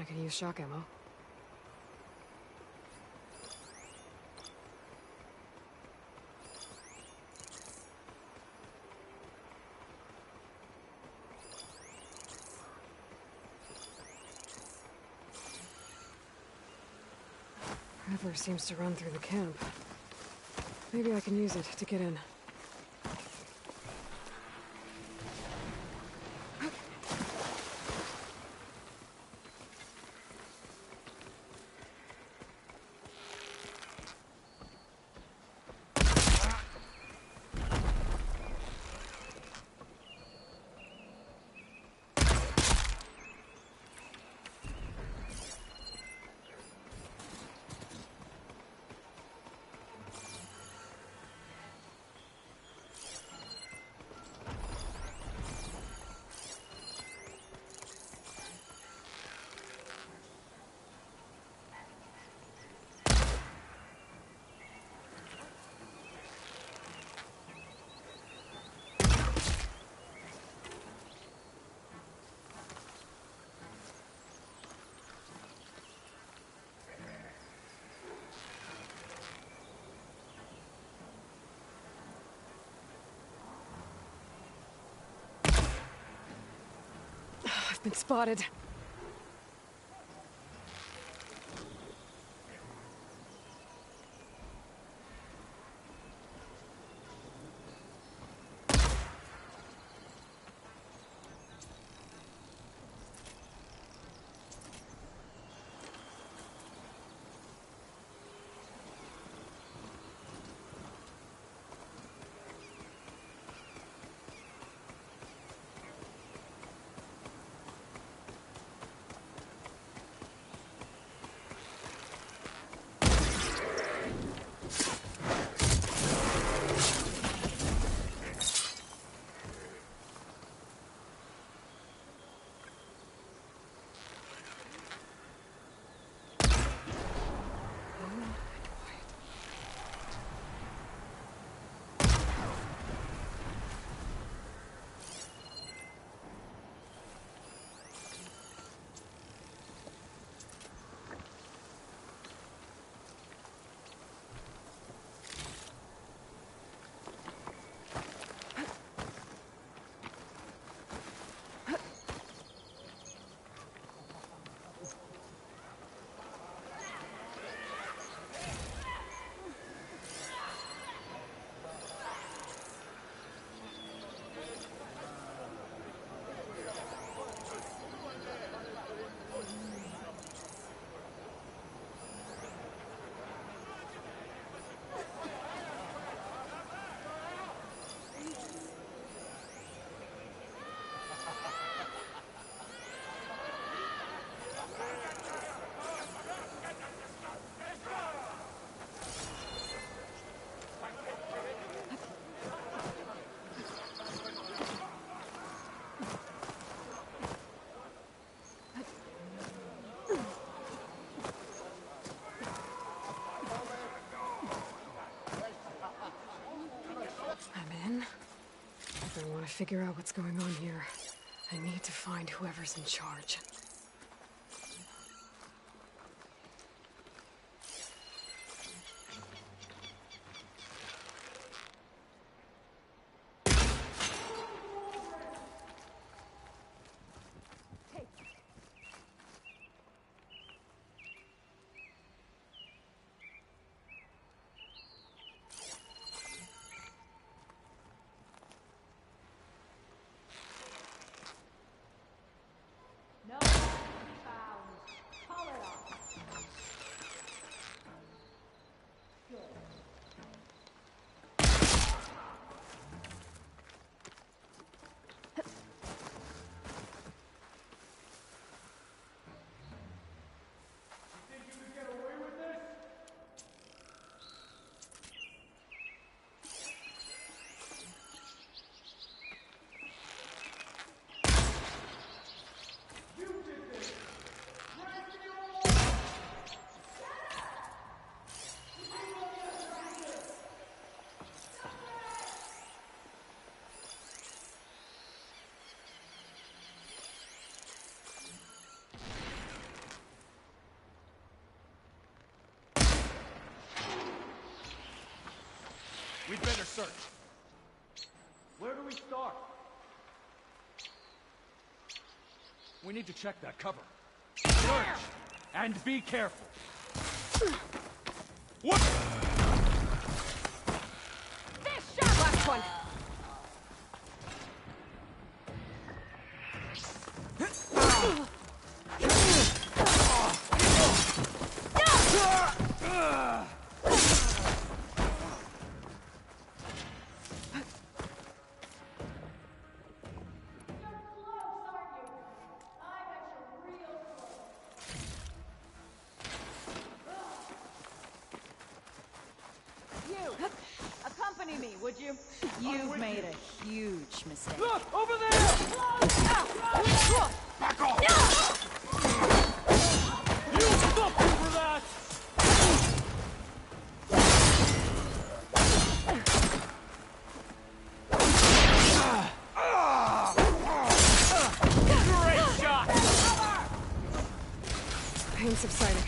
could use shock ammo. River seems to run through the camp. Maybe I can use it to get in. I've been spotted. I want to figure out what's going on here. I need to find whoever's in charge. No. We'd better search. Where do we start? We need to check that cover. Search! And be careful. What? This shot! Last one! Accompany me, would you? You've made a huge mistake. Look! Over there! Back off! Use something for that! Great shot! Pain subsiding.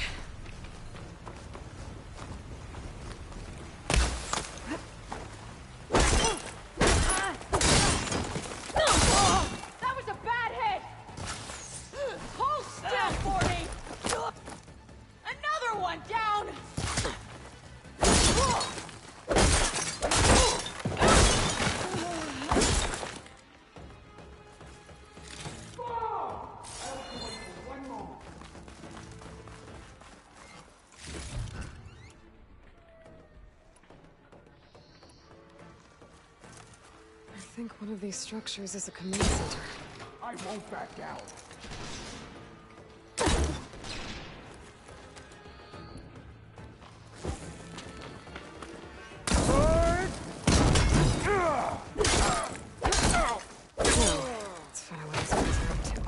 I think one of these structures is a command center. I won't back down. It's finally something to.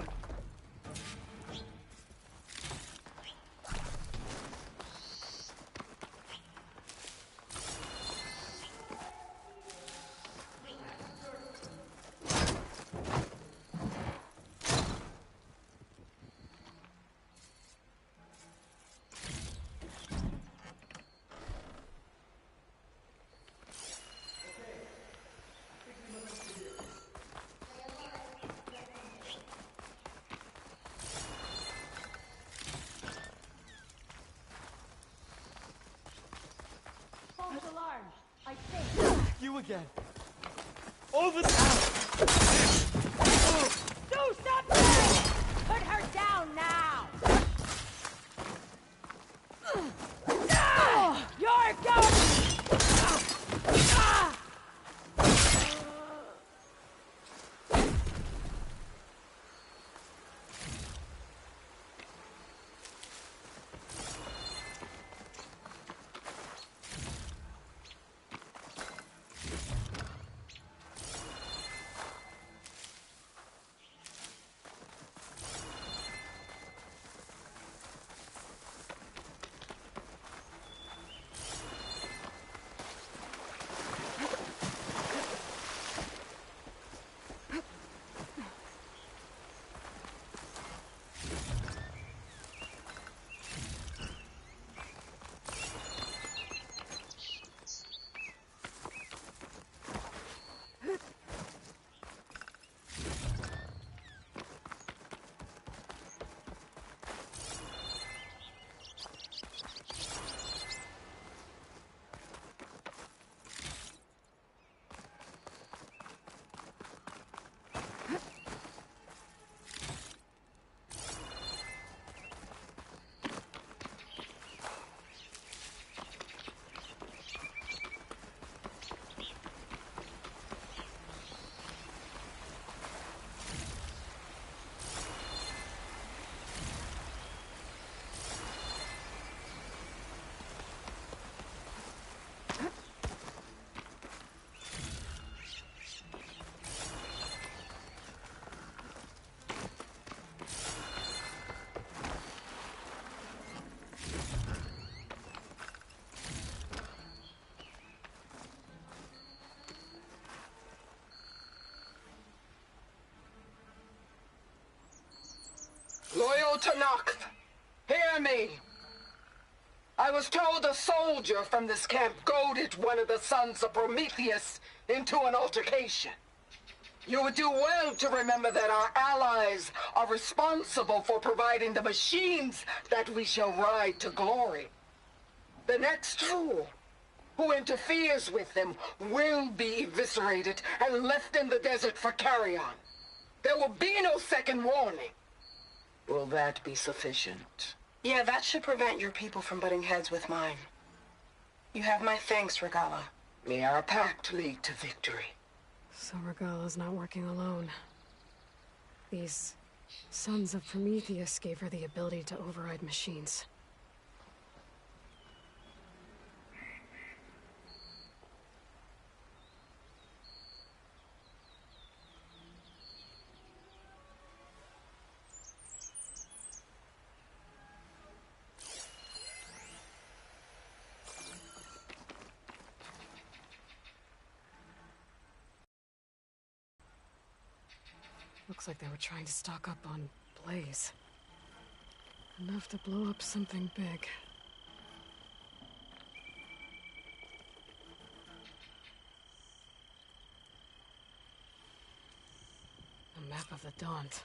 Alarm, I think. You again. Over the... Do something! Put her down now! You're going! Loyal to Noct, hear me. I was told a soldier from this camp goaded one of the sons of Prometheus into an altercation. You would do well to remember that our allies are responsible for providing the machines that we shall ride to glory. The next fool who interferes with them will be eviscerated and left in the desert for carrion. There will be no second warning. Will that be sufficient? Yeah, that should prevent your people from butting heads with mine. You have my thanks, Regala. May our pact lead to victory. So Regala's not working alone. These sons of Prometheus gave her the ability to override machines. Looks like they were trying to stock up on blaze. Enough to blow up something big. A map of the Daunt.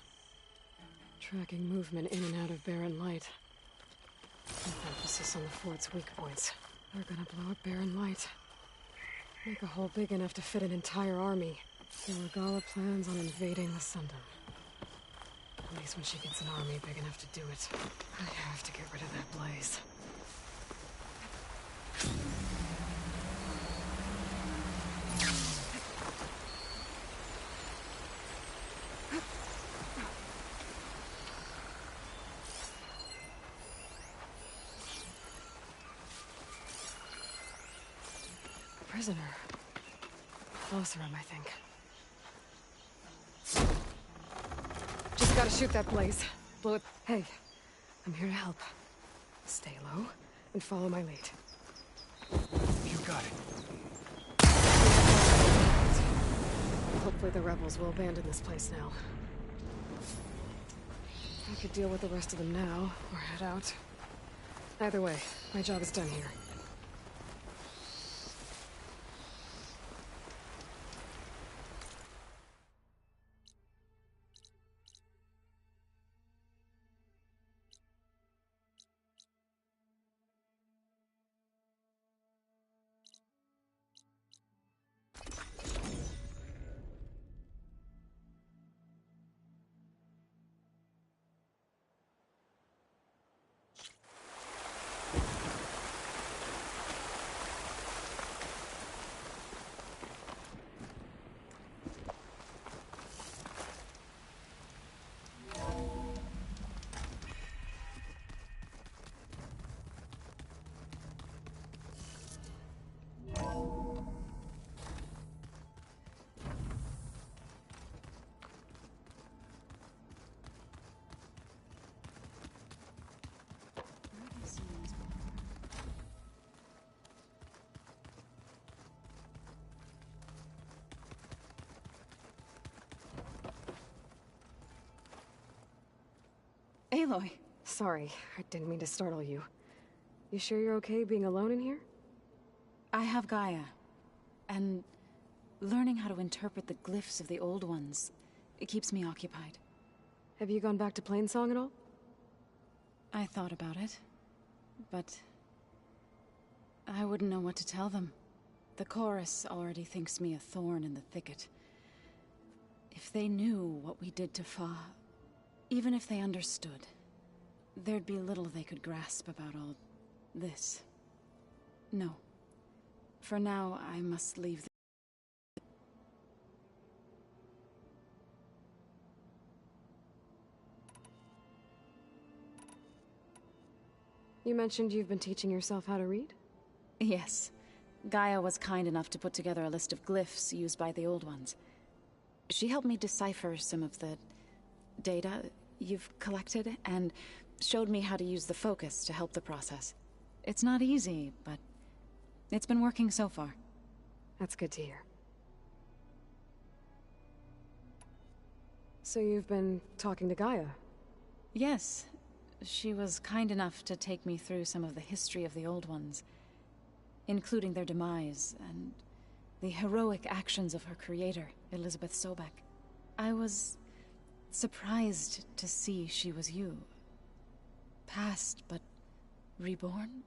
Tracking movement in and out of barren light. With emphasis on the fort's weak points. They're gonna blow up barren light. Make a hole big enough to fit an entire army. The Regala plans on invading the Sundom. At least when she gets an army big enough to do it. I have to get rid of that blaze. Prisoner. Oseram, I think. Just gotta shoot that blaze. Blow it. Hey, I'm here to help. Stay low and follow my lead. You got it. Hopefully the rebels will abandon this place now. I could deal with the rest of them now, or head out. Either way, my job is done here. Aloy. Sorry, I didn't mean to startle you. You sure you're okay being alone in here? I have Gaia. And learning how to interpret the glyphs of the old ones, it keeps me occupied. Have you gone back to Plainsong at all? I thought about it, but I wouldn't know what to tell them. The chorus already thinks me a thorn in the thicket. If they knew what we did to Fa, even if they understood, there'd be little they could grasp about all this. No. For now, I must leave the... You mentioned you've been teaching yourself how to read? Yes. Gaia was kind enough to put together a list of glyphs used by the old ones. She helped me decipher some of the data you've collected, and showed me how to use the focus to help the process. It's not easy, but it's been working so far. That's good to hear. So you've been talking to Gaia? Yes. She was kind enough to take me through some of the history of the Old Ones, including their demise and the heroic actions of her creator, Elizabeth Sobek. I was surprised to see she was you. Past, but reborn?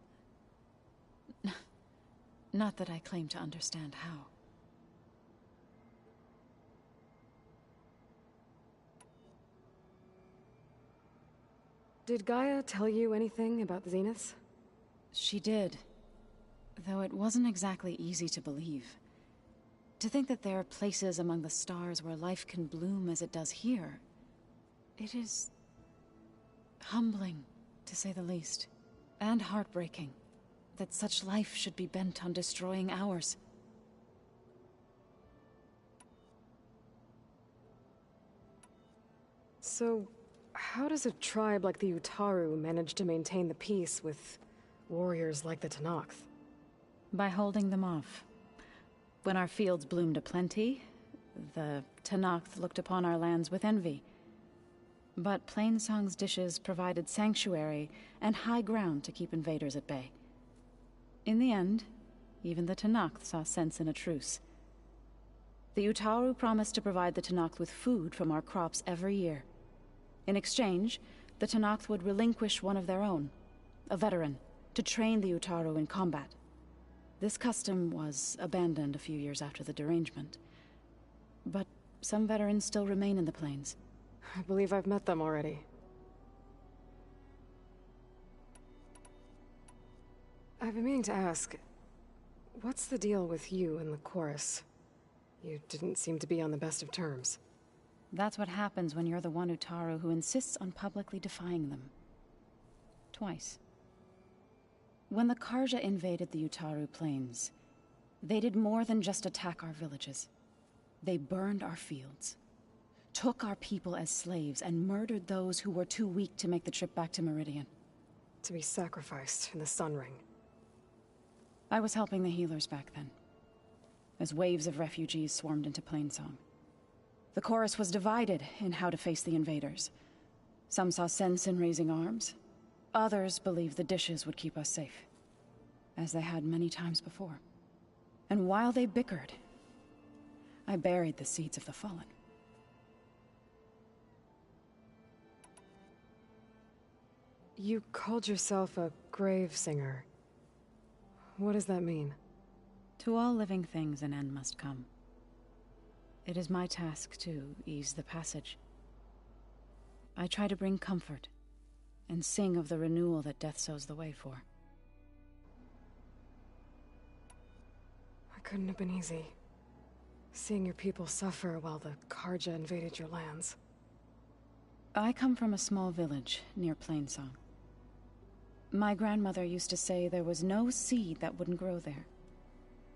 Not that I claim to understand how. Did Gaia tell you anything about the Zeniths? She did, though it wasn't exactly easy to believe. To think that there are places among the stars where life can bloom as it does here, it is humbling, to say the least, and heartbreaking that such life should be bent on destroying ours. So, how does a tribe like the Utaru manage to maintain the peace with warriors like the Tenakth? By holding them off. When our fields bloomed aplenty, the Tenakth looked upon our lands with envy. But Plainsong's dishes provided sanctuary and high ground to keep invaders at bay. In the end, even the Tenakth saw sense in a truce. The Utaru promised to provide the Tenakth with food from our crops every year. In exchange, the Tenakth would relinquish one of their own, a veteran, to train the Utaru in combat. This custom was abandoned a few years after the derangement. But some veterans still remain in the plains. I believe I've met them already. I've been meaning to ask, what's the deal with you and the chorus? You didn't seem to be on the best of terms. That's what happens when you're the one Utaru who insists on publicly defying them. Twice. When the Karja invaded the Utaru plains, they did more than just attack our villages. They burned our fields, took our people as slaves, and murdered those who were too weak to make the trip back to Meridian. To be sacrificed in the Sun Ring. I was helping the healers back then, as waves of refugees swarmed into Plainsong. The chorus was divided in how to face the invaders. Some saw sense in raising arms. Others believed the dishes would keep us safe, as they had many times before. And while they bickered, I buried the seeds of the fallen. You called yourself a grave singer. What does that mean? To all living things an end must come. It is my task to ease the passage. I try to bring comfort, and sing of the renewal that death sows the way for. It couldn't have been easy. Seeing your people suffer while the Karja invaded your lands. I come from a small village near Plainsong. My grandmother used to say there was no seed that wouldn't grow there.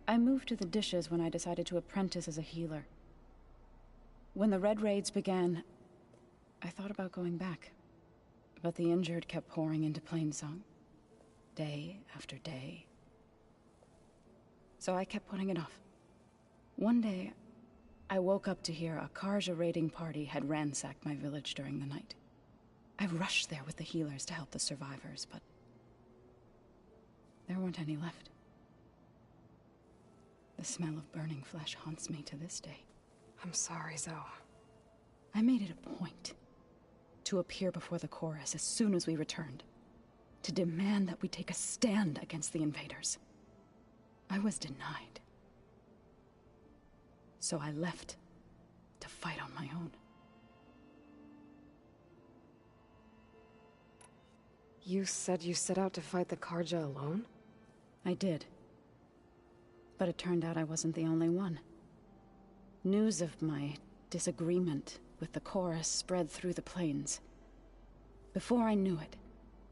I moved to the dishes when I decided to apprentice as a healer. When the Red Raids began, I thought about going back. But the injured kept pouring into Plainsong, day after day. So I kept putting it off. One day, I woke up to hear a Karja raiding party had ransacked my village during the night. I rushed there with the healers to help the survivors, but there weren't any left. The smell of burning flesh haunts me to this day. I'm sorry, Zoe. I made it a point to appear before the chorus as soon as we returned, to demand that we take a stand against the invaders. I was denied. So I left to fight on my own. You said you set out to fight the Karja alone? I did. But it turned out I wasn't the only one. News of my disagreement with the chorus spread through the plains. Before I knew it,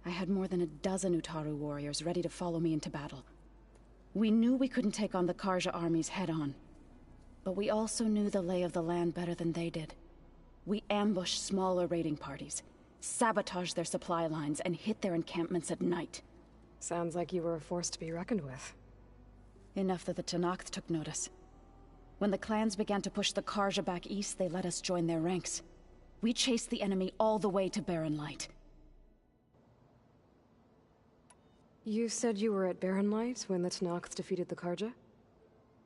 I had more than a dozen Utaru warriors ready to follow me into battle. We knew we couldn't take on the Karja armies head-on, but we also knew the lay of the land better than they did. We ambushed smaller raiding parties, sabotaged their supply lines, and hit their encampments at night. Sounds like you were a force to be reckoned with. Enough that the Tenakth took notice. When the clans began to push the Karja back east, they let us join their ranks. We chased the enemy all the way to Barren Light. You said you were at Barren Light when the Tenakth defeated the Karja?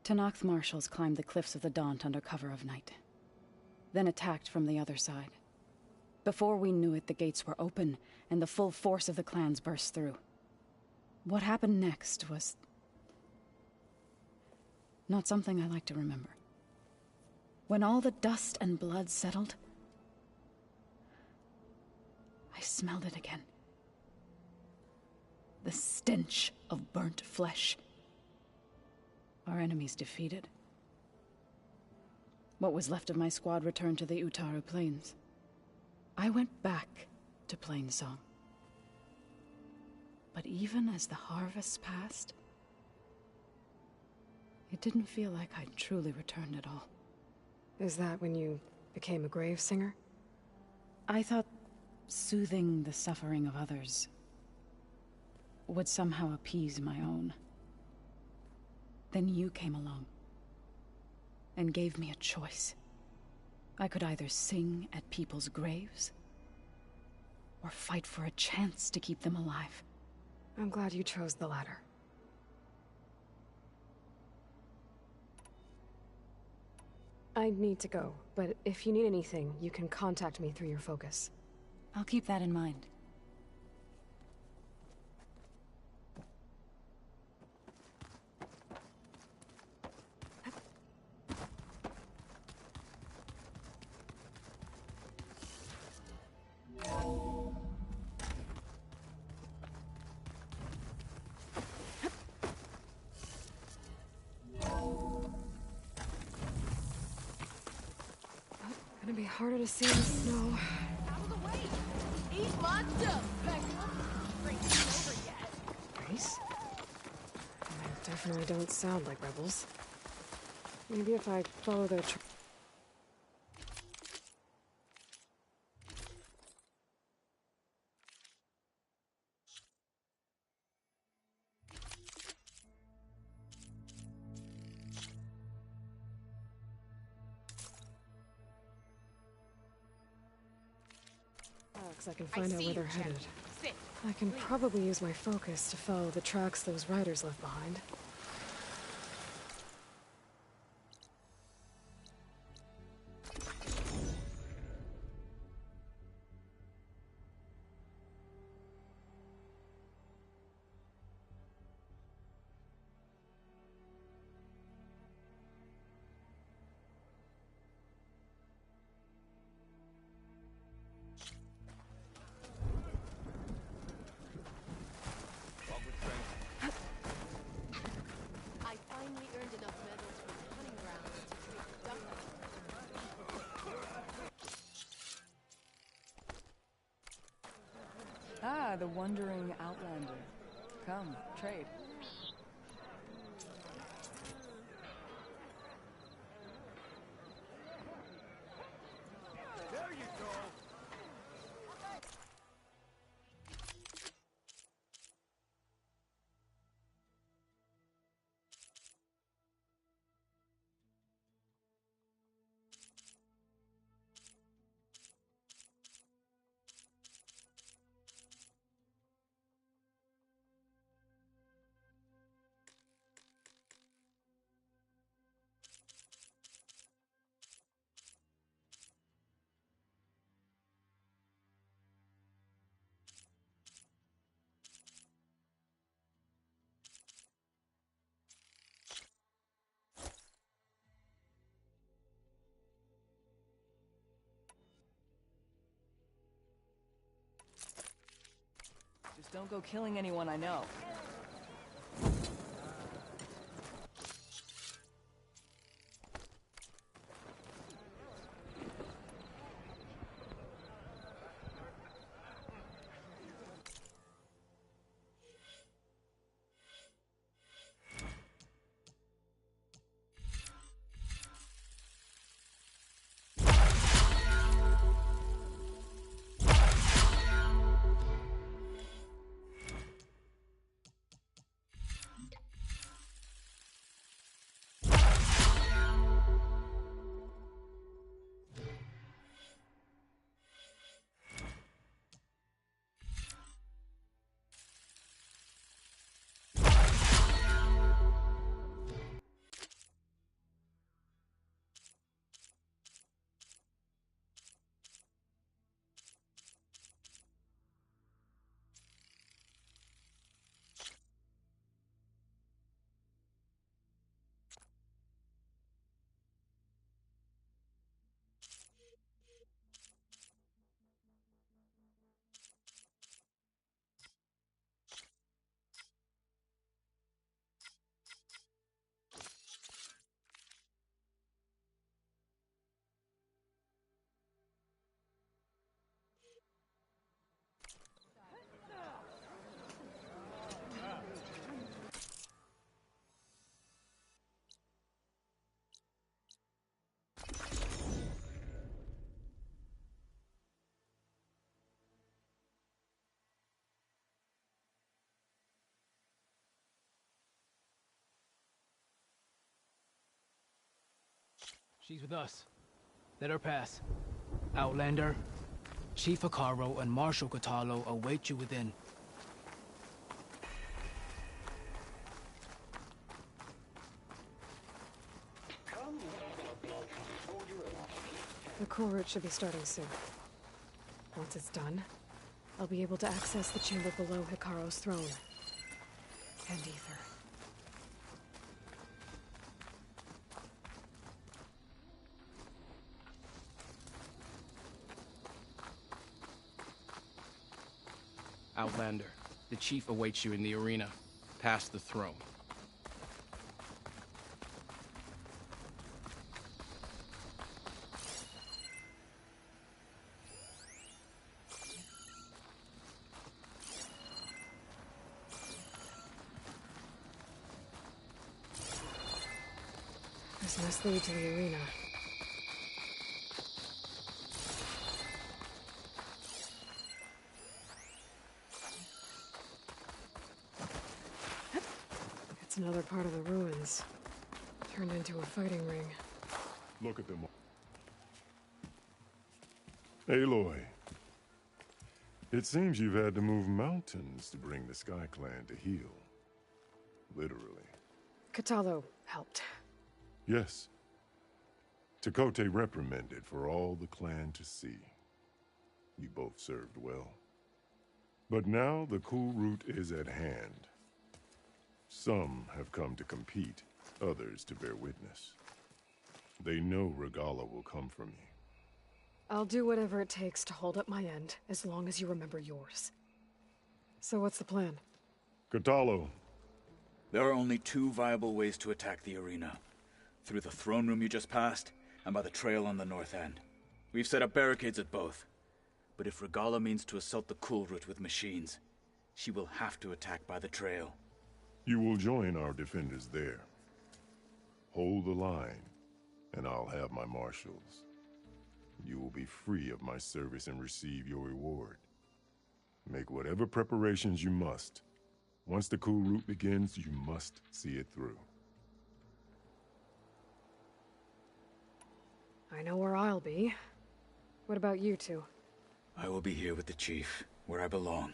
Tenakth marshals climbed the cliffs of the Daunt under cover of night, then attacked from the other side. Before we knew it, the gates were open, and the full force of the clans burst through. What happened next was not something I like to remember. When all the dust and blood settled, I smelled it again. The stench of burnt flesh. Our enemies defeated. What was left of my squad returned to the Utaru Plains. I went back to Plainsong. But even as the harvest passed, it didn't feel like I'd truly returned at all. Is that when you became a grave singer? I thought soothing the suffering of others would somehow appease my own. Then you came along and gave me a choice. I could either sing at people's graves or fight for a chance to keep them alive. I'm glad you chose the latter. I need to go, but if you need anything, you can contact me through your focus. I'll keep that in mind. Gonna be harder to see in the snow. Out of the way! Eat my stuff, Beckham! Break's over yet. Grace? They definitely don't sound like rebels. Maybe if I follow their I can find out where they're headed. Sit. I can probably use my focus to follow the tracks those riders left behind. I finally earned enough medals from the hunting grounds to take the duck hunt. Ah, the wandering outlander. Come, trade. There you go. Just don't go killing anyone I know. She's with us. Let her pass. Outlander, Chief Hikaru and Marshal Katalo await you within. The core route should be starting soon. Once it's done, I'll be able to access the chamber below Hikaru's throne. And Ether. Outlander, the chief awaits you in the arena, past the throne. This must lead to the arena. It's another part of the ruins. Turned into a fighting ring. Look at them all. Aloy. It seems you've had to move mountains to bring the Sky Clan to heal. Literally. Katalo helped. Yes. Takote reprimanded for all the clan to see. You both served well. But now the cool route is at hand. Some have come to compete, others to bear witness. They know Regala will come for me. I'll do whatever it takes to hold up my end, as long as you remember yours. So what's the plan? Katalo. There are only two viable ways to attack the arena. Through the throne room you just passed, and by the trail on the north end. We've set up barricades at both. But if Regala means to assault the cool route with machines, she will have to attack by the trail. You will join our defenders there. Hold the line, and I'll have my marshals. You will be free of my service and receive your reward. Make whatever preparations you must. Once the cool route begins, you must see it through. I know where I'll be. What about you two? I will be here with the chief, where I belong.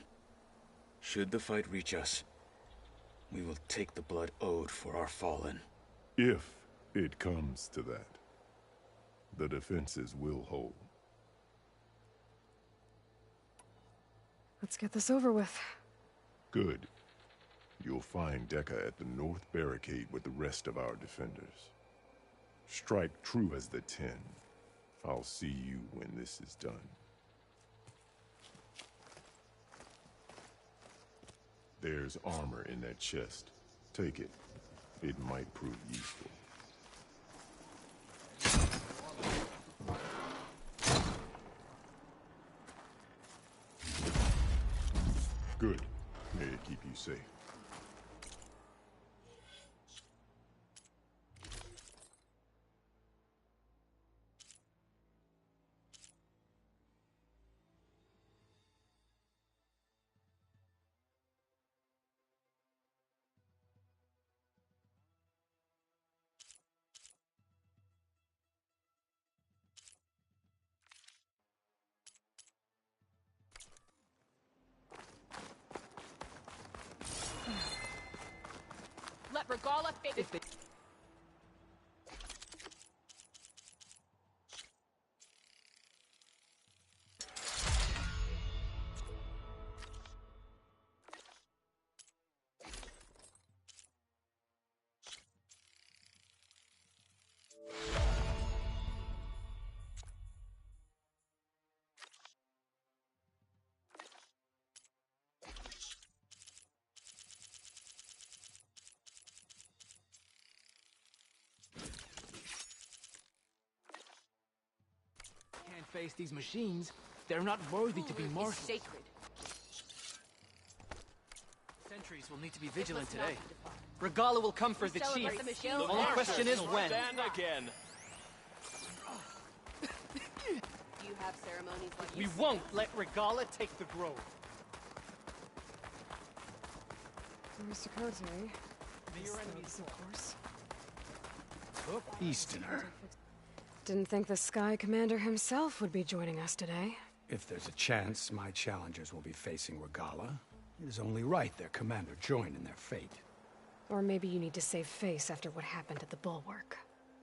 Should the fight reach us, we will take the blood owed for our fallen. If it comes to that, the defenses will hold. Let's get this over with. Good. You'll find Dekka at the north barricade with the rest of our defenders. Strike true as the 10. I'll see you when this is done. There's armor in that chest. Take it. It might prove useful. Good. May it keep you safe. Let Regala fit. Can't face these machines. They're not worthy to be marshals. Sacred. Sentries will need to be vigilant today. Regala will come for the chief. The Only question is when. Stand again. Do you have ceremonies like We won't let Regala take the grove. Mr. Kote. May your enemies, of course. Easterner. Didn't think the Sky Commander himself would be joining us today. If there's a chance my challengers will be facing Regala, it is only right their commander join in their fate. Or maybe you need to save face after what happened at the Bulwark.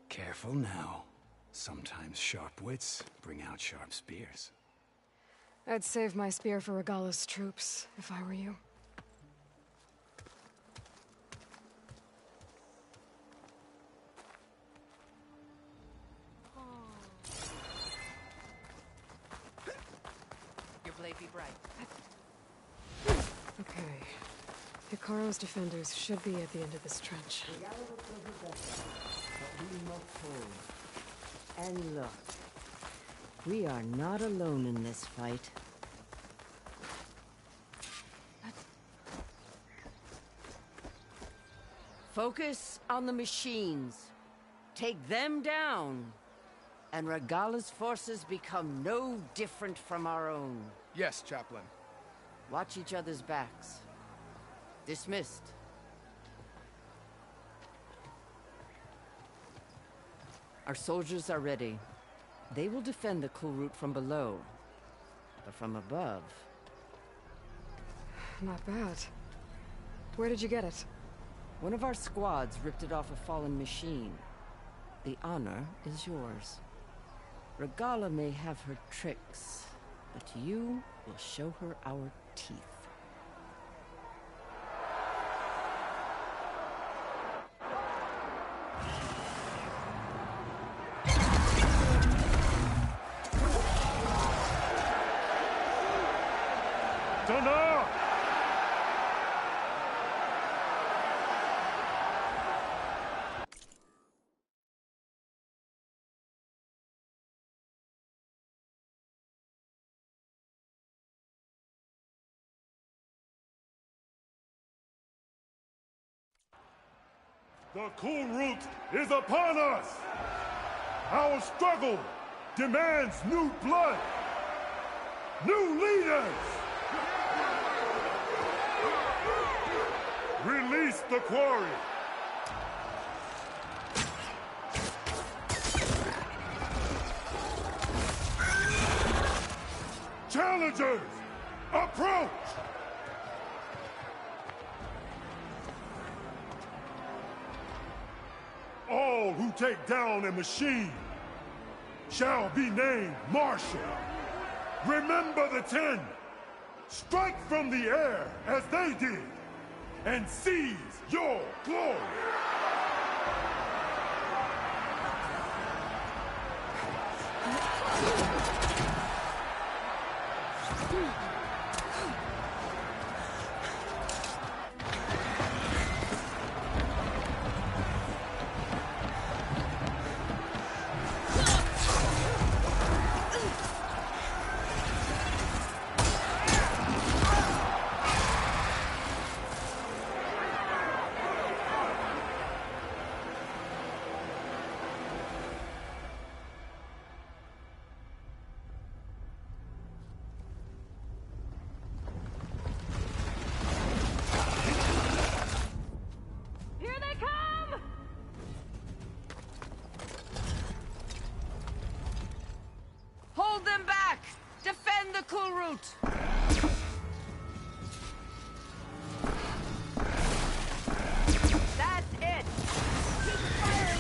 Careful now. Sometimes sharp wits bring out sharp spears. I'd save my spear for Regala's troops, if I were you. Your blade be bright. Okay. Hikaro's defenders should be at the end of this trench. And look, we are not alone in this fight. Focus on the machines. Take them down, and Regala's forces become no different from our own. Yes, Chaplain. Watch each other's backs. Dismissed. Our soldiers are ready. They will defend the cool route from below. But from above... Not bad. Where did you get it? One of our squads ripped it off a fallen machine. The honor is yours. Regala may have her tricks, but you will show her our teeth. The cool route is upon us! Our struggle demands new blood! New leaders! Release the quarry! Challengers, approach! All who take down a machine shall be named Marshal. Remember the 10. Strike from the air as they did, and seize your glory. Hold them back! Defend the cool route! That's it! Keep firing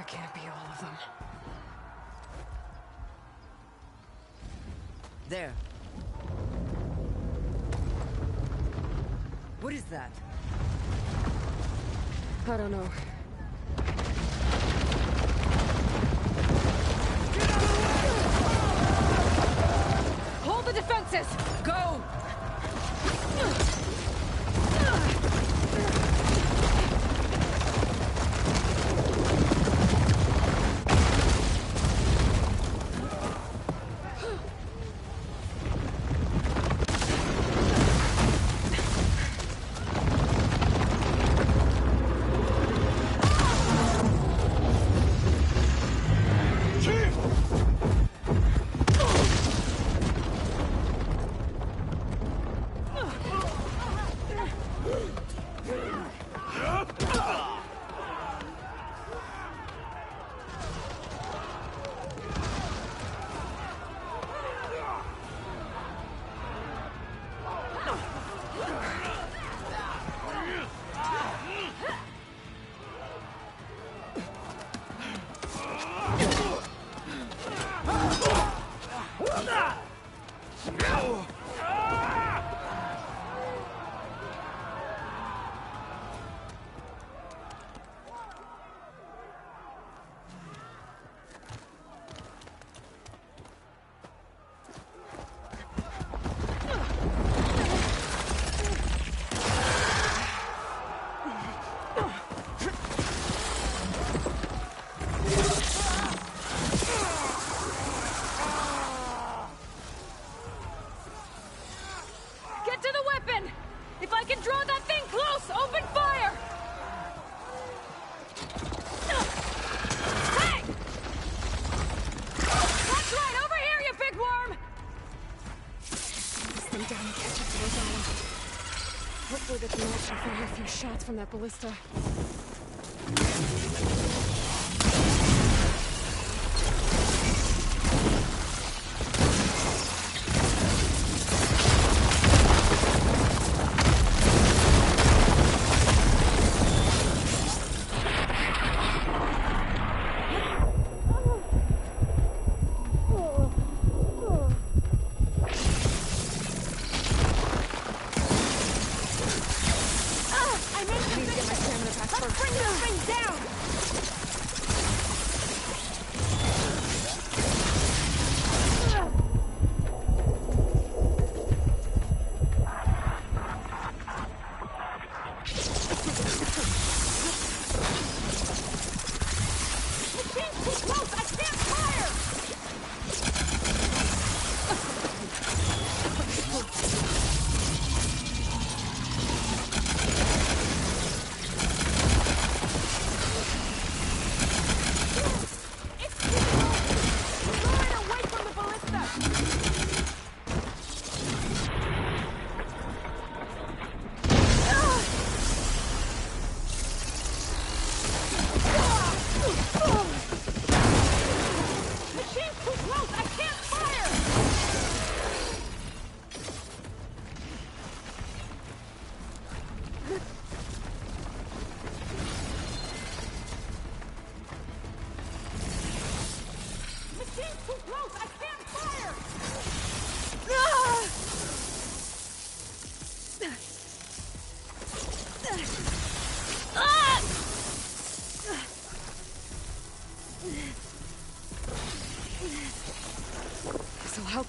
That can't be all of them. There. What is that? I don't know. Hold the defenses! Go! Hopefully they can actually fire a few shots from that ballista. This'll help.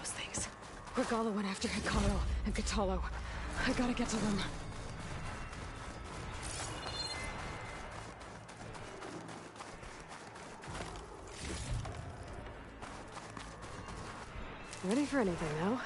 those things? Regala went after Hikaru and Katalo. I gotta get to them. Ready for anything now?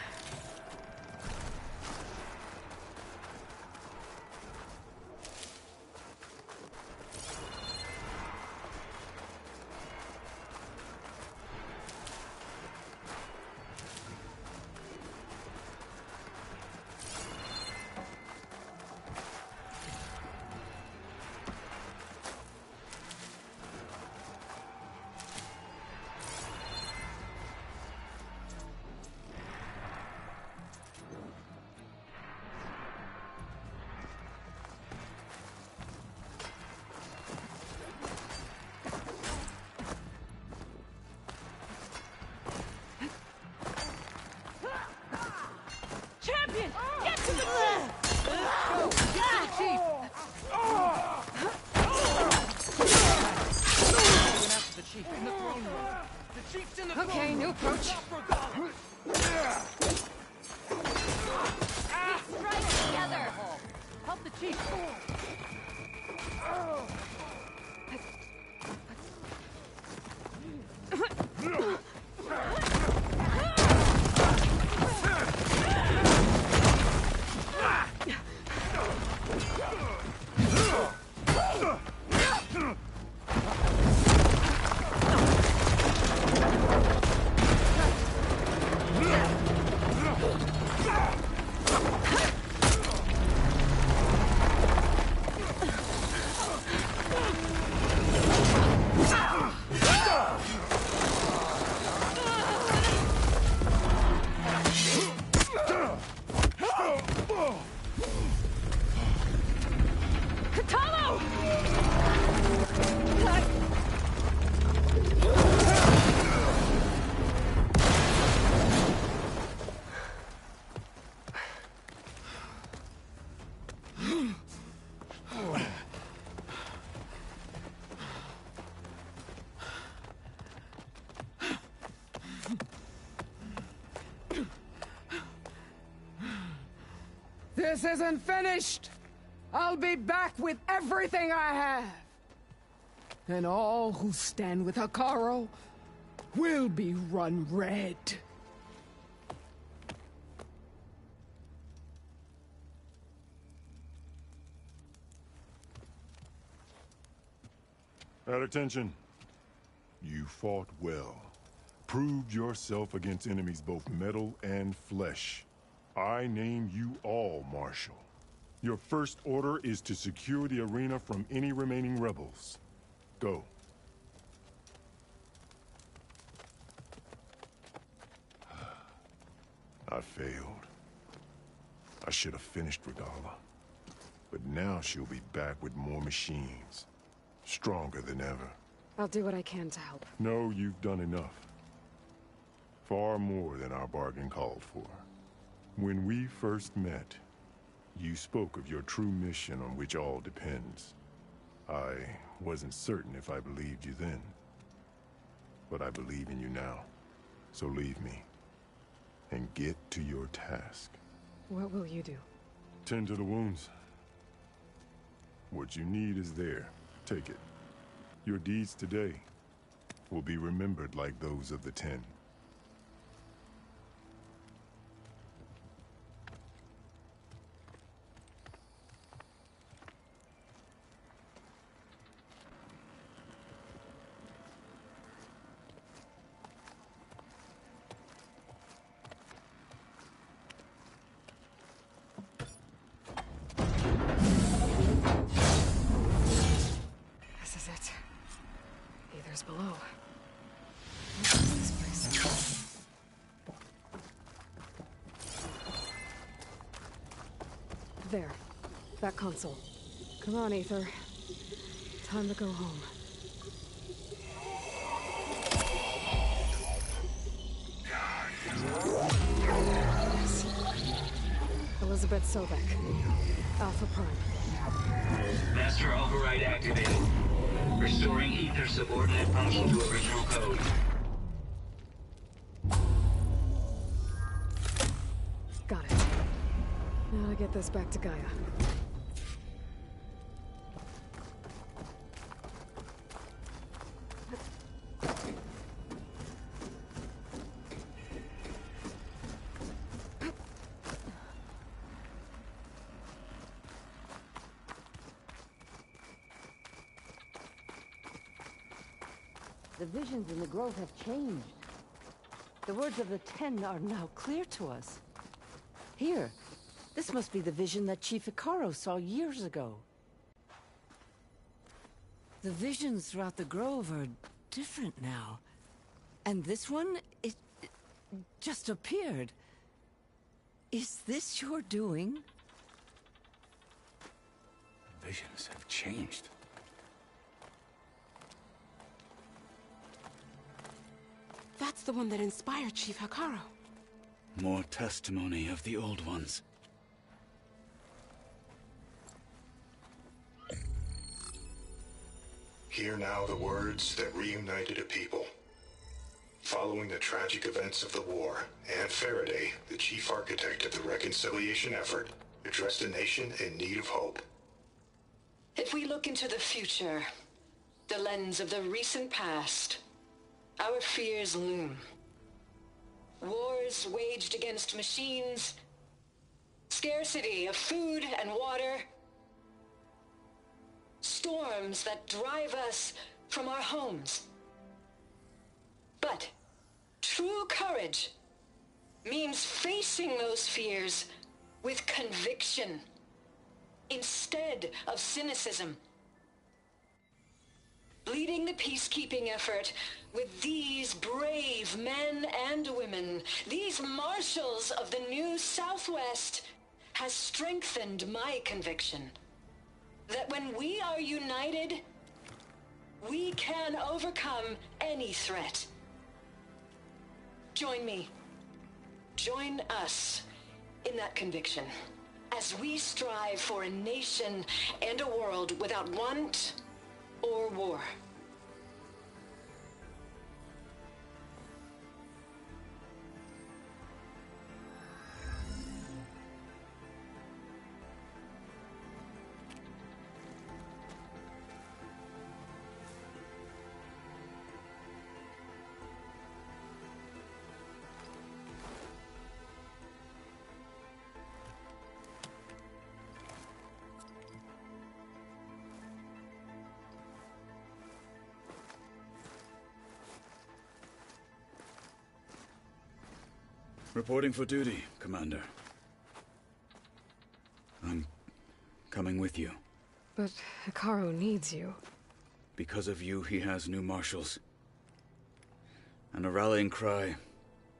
Champion! Get to the chief! Go! Get to the chief! Went after the chief in the throne room. The chief's in the throne room. Okay, new approach. Strike together! Help the chief! This isn't finished! I'll be back with everything I have! And all who stand with Hikaru will be run red. At attention. You fought well. Proved yourself against enemies both metal and flesh. I name you all Marshal. Your first order is to secure the arena from any remaining rebels. Go. I failed. I should have finished Regala. But now she'll be back with more machines. Stronger than ever. I'll do what I can to help. No, you've done enough. Far more than our bargain called for. When we first met, you spoke of your true mission on which all depends. I wasn't certain if I believed you then. But I believe in you now. So leave me. And get to your task. What will you do? Tend to the wounds. What you need is there. Take it. Your deeds today will be remembered like those of the 10. This is it. Aether's below. What is this place? There. That console. Come on, Aether. Time to go home. Elizabeth Sobek. Alpha Prime. Master override activated. Restoring Ether subordinate function to original code. get this back to Gaia. The visions in the grove have changed. The words of the Ten are now clear to us. Here, this must be the vision that Chief Hikaru saw years ago. The visions throughout the grove are different now. And this one, it just appeared. Is this your doing? Visions have changed. That's the one that inspired Chief Hikaru. More testimony of the old ones. Hear now the words that reunited a people. Following the tragic events of the war, Aunt Faraday, the chief architect of the reconciliation effort, addressed a nation in need of hope. If we look into the future, the lens of the recent past, our fears loom. Wars waged against machines, scarcity of food and water, storms that drive us from our homes. But true courage means facing those fears with conviction instead of cynicism. Leading the peacekeeping effort with these brave men and women, these marshals of the new Southwest, has strengthened my conviction that when we are united, we can overcome any threat. Join me. Join us in that conviction as we strive for a nation and a world without want or war. Reporting for duty, Commander. I'm coming with you. But Hikaru needs you. Because of you, he has new marshals. And a rallying cry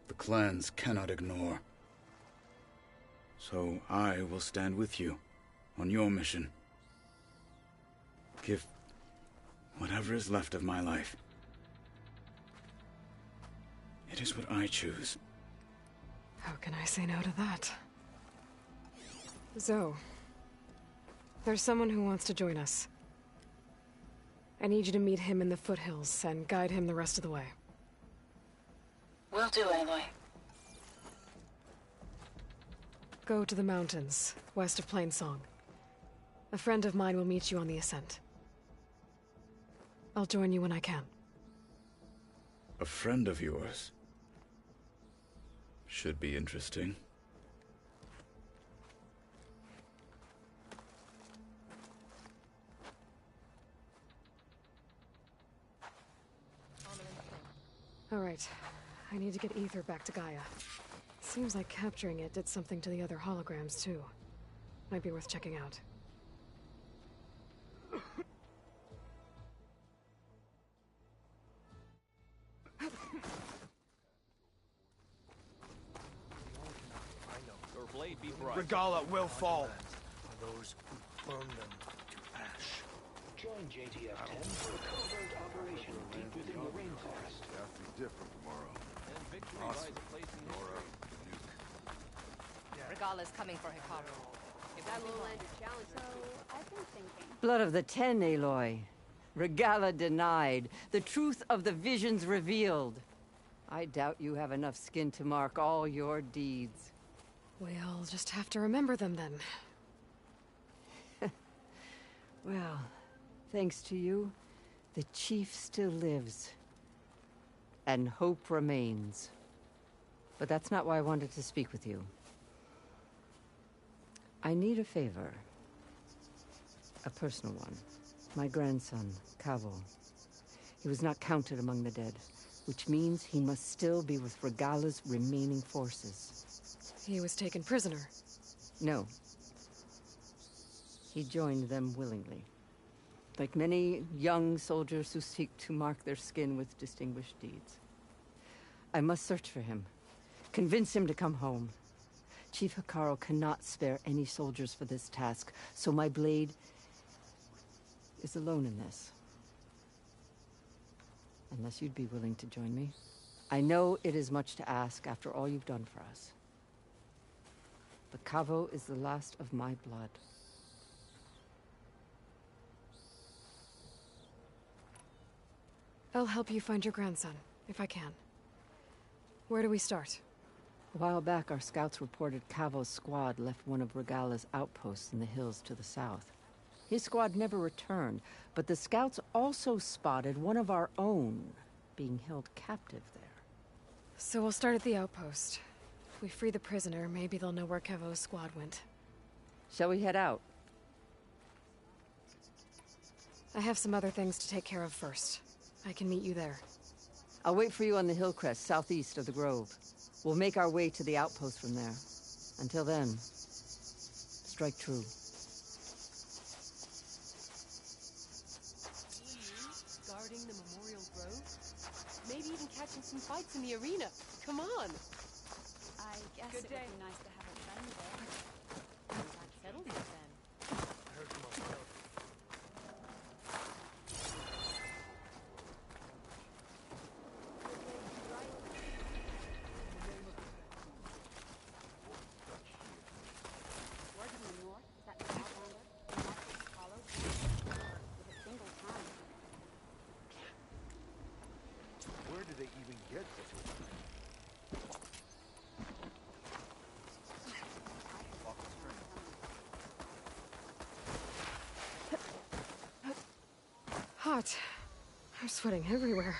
the clans cannot ignore. So I will stand with you on your mission. Give whatever is left of my life. It is what I choose. How can I say no to that? Zoe, there's someone who wants to join us. I need you to meet him in the foothills and guide him the rest of the way. Will do, Aloy. Go to the mountains, west of Plainsong. A friend of mine will meet you on the ascent. I'll join you when I can. A friend of yours? Should be interesting. All right. I need to get Ether back to Gaia. Seems like capturing it did something to the other holograms, too. Might be worth checking out. Regala will fall. Those who burn them to ash. Join JTF-10 for a covert operation deep within the rainforest. Have to be different tomorrow. And victory lies a place in history. Regala's coming for Hikaru. If that will land a challenge, so I've been thinking. Blood of the Ten, Aloy. Regala denied. The truth of the visions revealed. I doubt you have enough skin to mark all your deeds. We'll just have to remember them then. Well, thanks to you, the chief still lives. And hope remains. But that's not why I wanted to speak with you. I need a favor. A personal one. My grandson, Cavo. He was not counted among the dead, which means he must still be with Regala's remaining forces. He was taken prisoner. No. He joined them willingly. Like many young soldiers who seek to mark their skin with distinguished deeds. I must search for him. Convince him to come home. Chief Hikaru cannot spare any soldiers for this task, so my blade is alone in this. Unless you'd be willing to join me. I know it is much to ask after all you've done for us. But Cavo is the last of my blood. I'll help you find your grandson, if I can. Where do we start? A while back, our scouts reported Cavo's squad left one of Regala's outposts in the hills to the south. His squad never returned, but the scouts also spotted one of our own being held captive there. So we'll start at the outpost. If we free the prisoner, maybe they'll know where Cavo's squad went. Shall we head out? I have some other things to take care of first. I can meet you there. I'll wait for you on the hill crest, southeast of the grove. We'll make our way to the outpost from there. Until then, strike true. Guarding the memorial grove? Maybe even catching some fights in the arena. Come on! I guess it would be nice to have a friend there. That settles it then. I heard from my father. Word in the north is that the Outlander and Marshal Apollo with a single time. Where did they even get such a weapon? Hot. I'm sweating everywhere.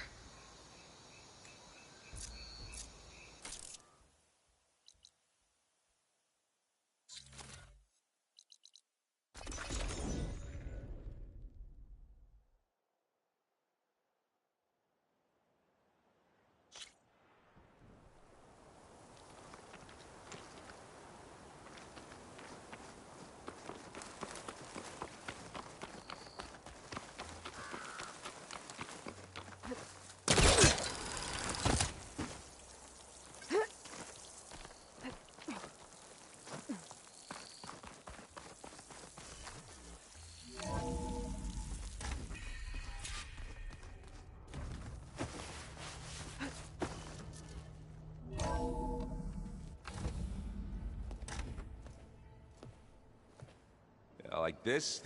Like this?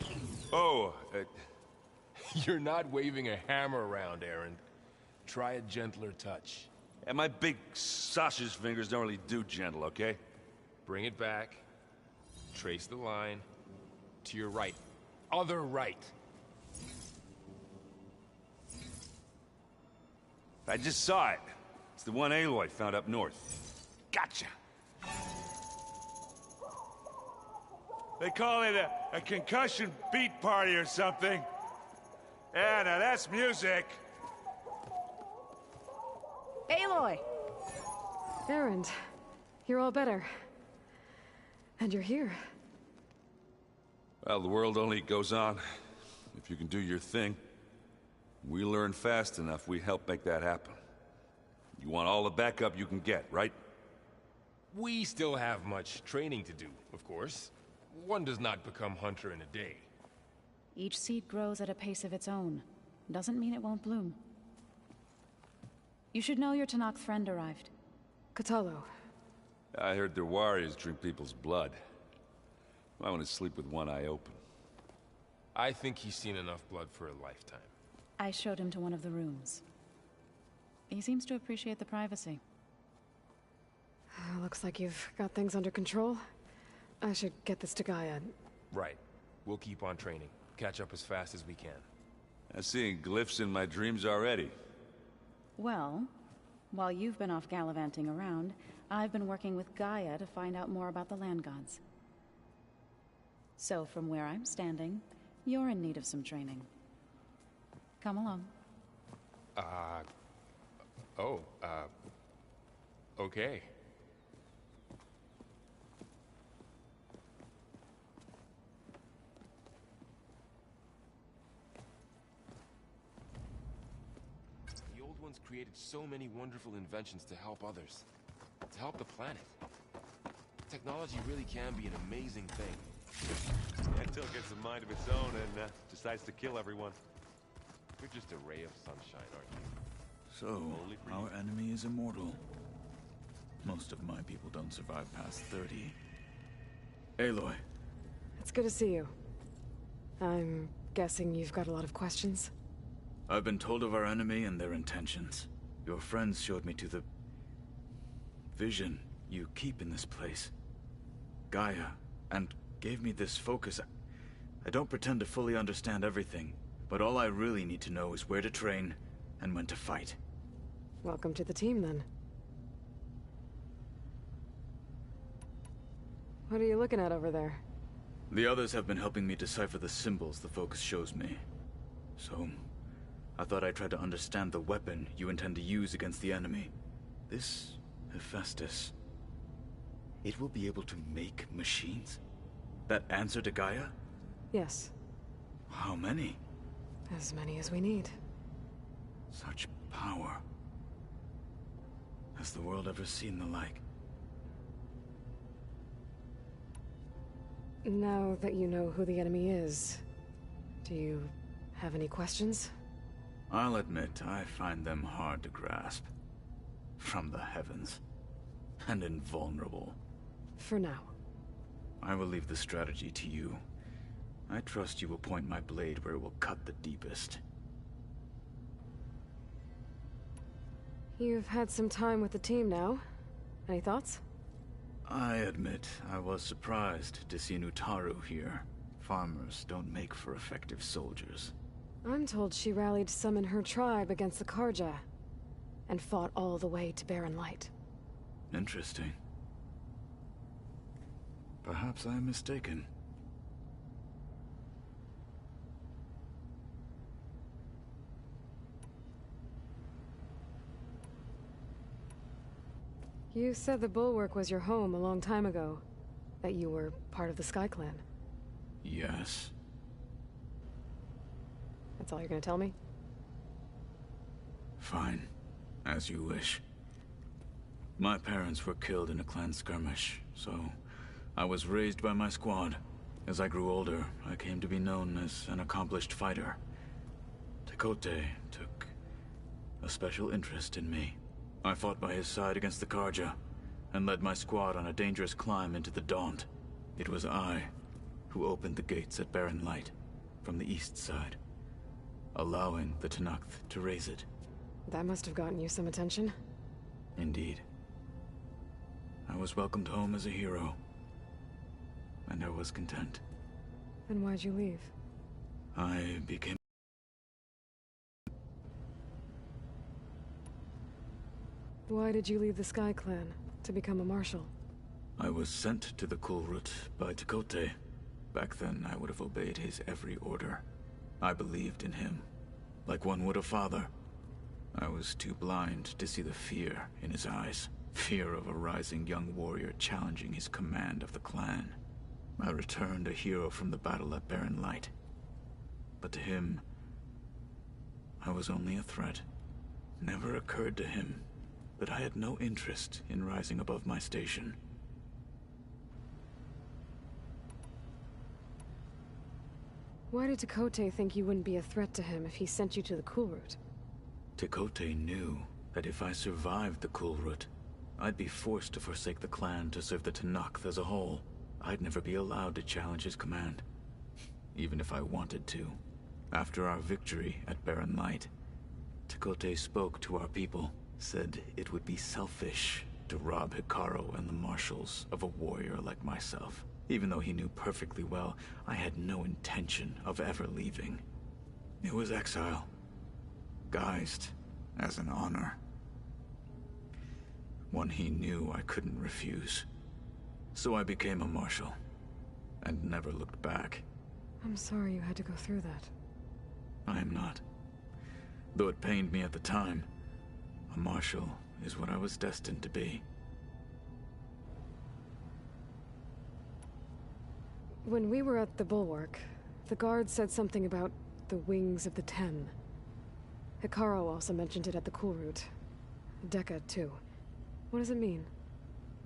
Oh, you're not waving a hammer around, Aaron. Try a gentler touch. And my big sausage fingers don't really do gentle, okay? Bring it back. Trace the line. To your right. Other right. I just saw it. It's the one Aloy found up north. Gotcha! They call it a concussion beat party or something. Yeah, now that's music. Aloy! Aaron, you're all better. And you're here. Well, the world only goes on if you can do your thing. We learn fast enough, we help make that happen. You want all the backup you can get, right? We still have much training to do, of course. One does not become hunter in a day. Each seed grows at a pace of its own. Doesn't mean it won't bloom. You should know your Tanakh friend arrived. Katalo. I heard their warriors drink people's blood. I want to sleep with one eye open. I think he's seen enough blood for a lifetime. I showed him to one of the rooms. He seems to appreciate the privacy. Looks like you've got things under control. I should get this to Gaia. Right. We'll keep on training. Catch up as fast as we can. I'm seeing glyphs in my dreams already. Well, while you've been off gallivanting around, I've been working with Gaia to find out more about the land gods. So from where I'm standing, you're in need of some training. Come along. Okay. The old ones created so many wonderful inventions to help others. To help the planet. Technology really can be an amazing thing. Until it gets a mind of its own and decides to kill everyone. You're just a ray of sunshine, aren't you? So, our enemy is immortal. Most of my people don't survive past 30. Aloy. It's good to see you. I'm guessing you've got a lot of questions? I've been told of our enemy and their intentions. Your friends showed me to the vision you keep in this place. Gaia, and gave me this focus. I don't pretend to fully understand everything, but all I really need to know is where to train and when to fight. Welcome to the team, then. What are you looking at over there? The others have been helping me decipher the symbols the focus shows me. So, I thought I'd try to understand the weapon you intend to use against the enemy. This Hephaestus. It will be able to make machines? That answer to Gaia? Yes. How many? As many as we need. Such power. Has the world ever seen the like? Now that you know who the enemy is, do you have any questions? I'll admit, I find them hard to grasp. From the heavens. And invulnerable. For now. I will leave the strategy to you. I trust you will point my blade where it will cut the deepest. You've had some time with the team now. Any thoughts? I admit, I was surprised to see Nutaru here. Farmers don't make for effective soldiers. I'm told she rallied some in her tribe against the Karja, and fought all the way to Barren Light. Interesting. Perhaps I am mistaken. You said the Bulwark was your home a long time ago. That you were part of the Sky Clan. Yes. That's all you're gonna tell me? Fine. As you wish. My parents were killed in a clan skirmish, so I was raised by my squad. As I grew older, I came to be known as an accomplished fighter. Tekote took a special interest in me. I fought by his side against the Karja, and led my squad on a dangerous climb into the Daunt. It was I who opened the gates at Barren Light, from the east side, allowing the Tenakth to raise it. That must have gotten you some attention. Indeed. I was welcomed home as a hero, and I was content. Then why'd you leave? I became... Why did you leave the Sky Clan to become a marshal? I was sent to the Kulrut by Tekote. Back then, I would have obeyed his every order. I believed in him, like one would a father. I was too blind to see the fear in his eyes. Fear of a rising young warrior challenging his command of the clan. I returned a hero from the battle at Barren Light. But to him, I was only a threat. Never occurred to him that I had no interest in rising above my station. Why did Tekote think you wouldn't be a threat to him if he sent you to the Kulrut? Tekote knew that if I survived the Kulrut, I'd be forced to forsake the clan to serve the Tenakth as a whole. I'd never be allowed to challenge his command, even if I wanted to. After our victory at Barren Light, Tekote spoke to our people, said it would be selfish to rob Hikaru and the Marshals of a warrior like myself, even though he knew perfectly well I had no intention of ever leaving. It was exile, guised as an honor. One he knew I couldn't refuse. So I became a Marshal, and never looked back. I'm sorry you had to go through that. I am not. Though it pained me at the time, a Marshal is what I was destined to be. When we were at the Bulwark, the guard said something about the Wings of the Ten. Hikaru also mentioned it at the Cool Route. Dekka, too. What does it mean?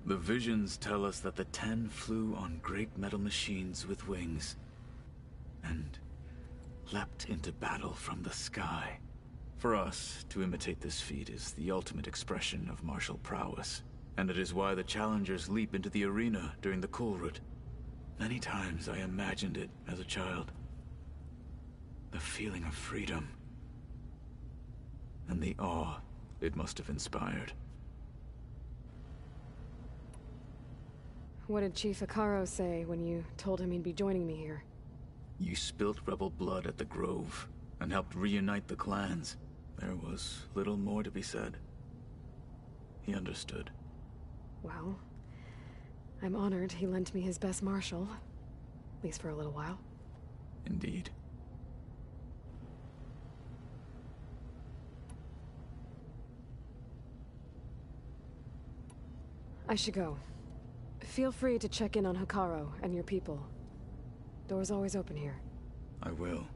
The visions tell us that the Ten flew on great metal machines with wings, and leapt into battle from the sky. For us, to imitate this feat is the ultimate expression of martial prowess, and it is why the challengers leap into the arena during the Cool Route. Many times I imagined it as a child. The feeling of freedom, and the awe it must have inspired. What did Chief Hikaru say when you told him he'd be joining me here? You spilt rebel blood at the Grove, and helped reunite the clans. There was little more to be said. He understood. Well, I'm honored he lent me his best marshal. At least for a little while. Indeed. I should go. Feel free to check in on Hikaru and your people. Door's always open here. I will.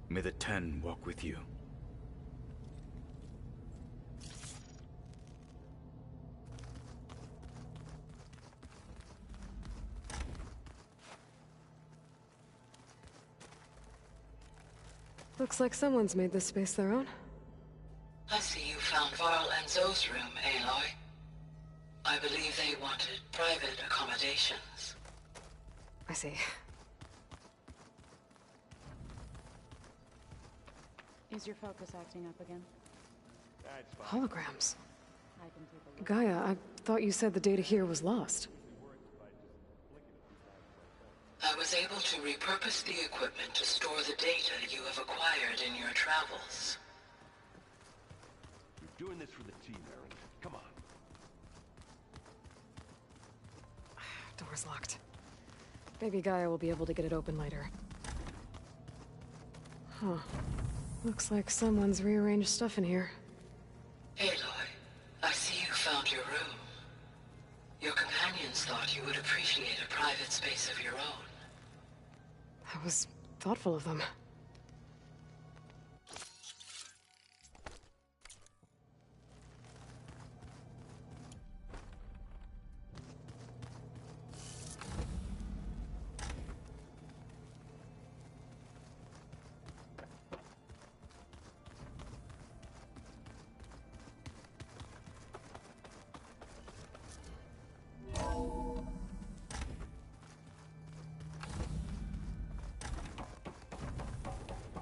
May the Ten walk with you. Looks like someone's made this space their own. I see you found Varl and Zoe's room, Aloy. I believe they wanted private accommodations. I see. Is your focus acting up again? Holograms. I can take a look. Gaia, I thought you said the data here was lost. I was able to repurpose the equipment to store the data you have acquired in your travels. You're doing this for the team, Aaron. Come on. Door's locked. Maybe Gaia will be able to get it open later. Huh. Looks like someone's rearranged stuff in here. Aloy, I see you found your room. Your companions thought you would appreciate a private space of your own. That was thoughtful of them.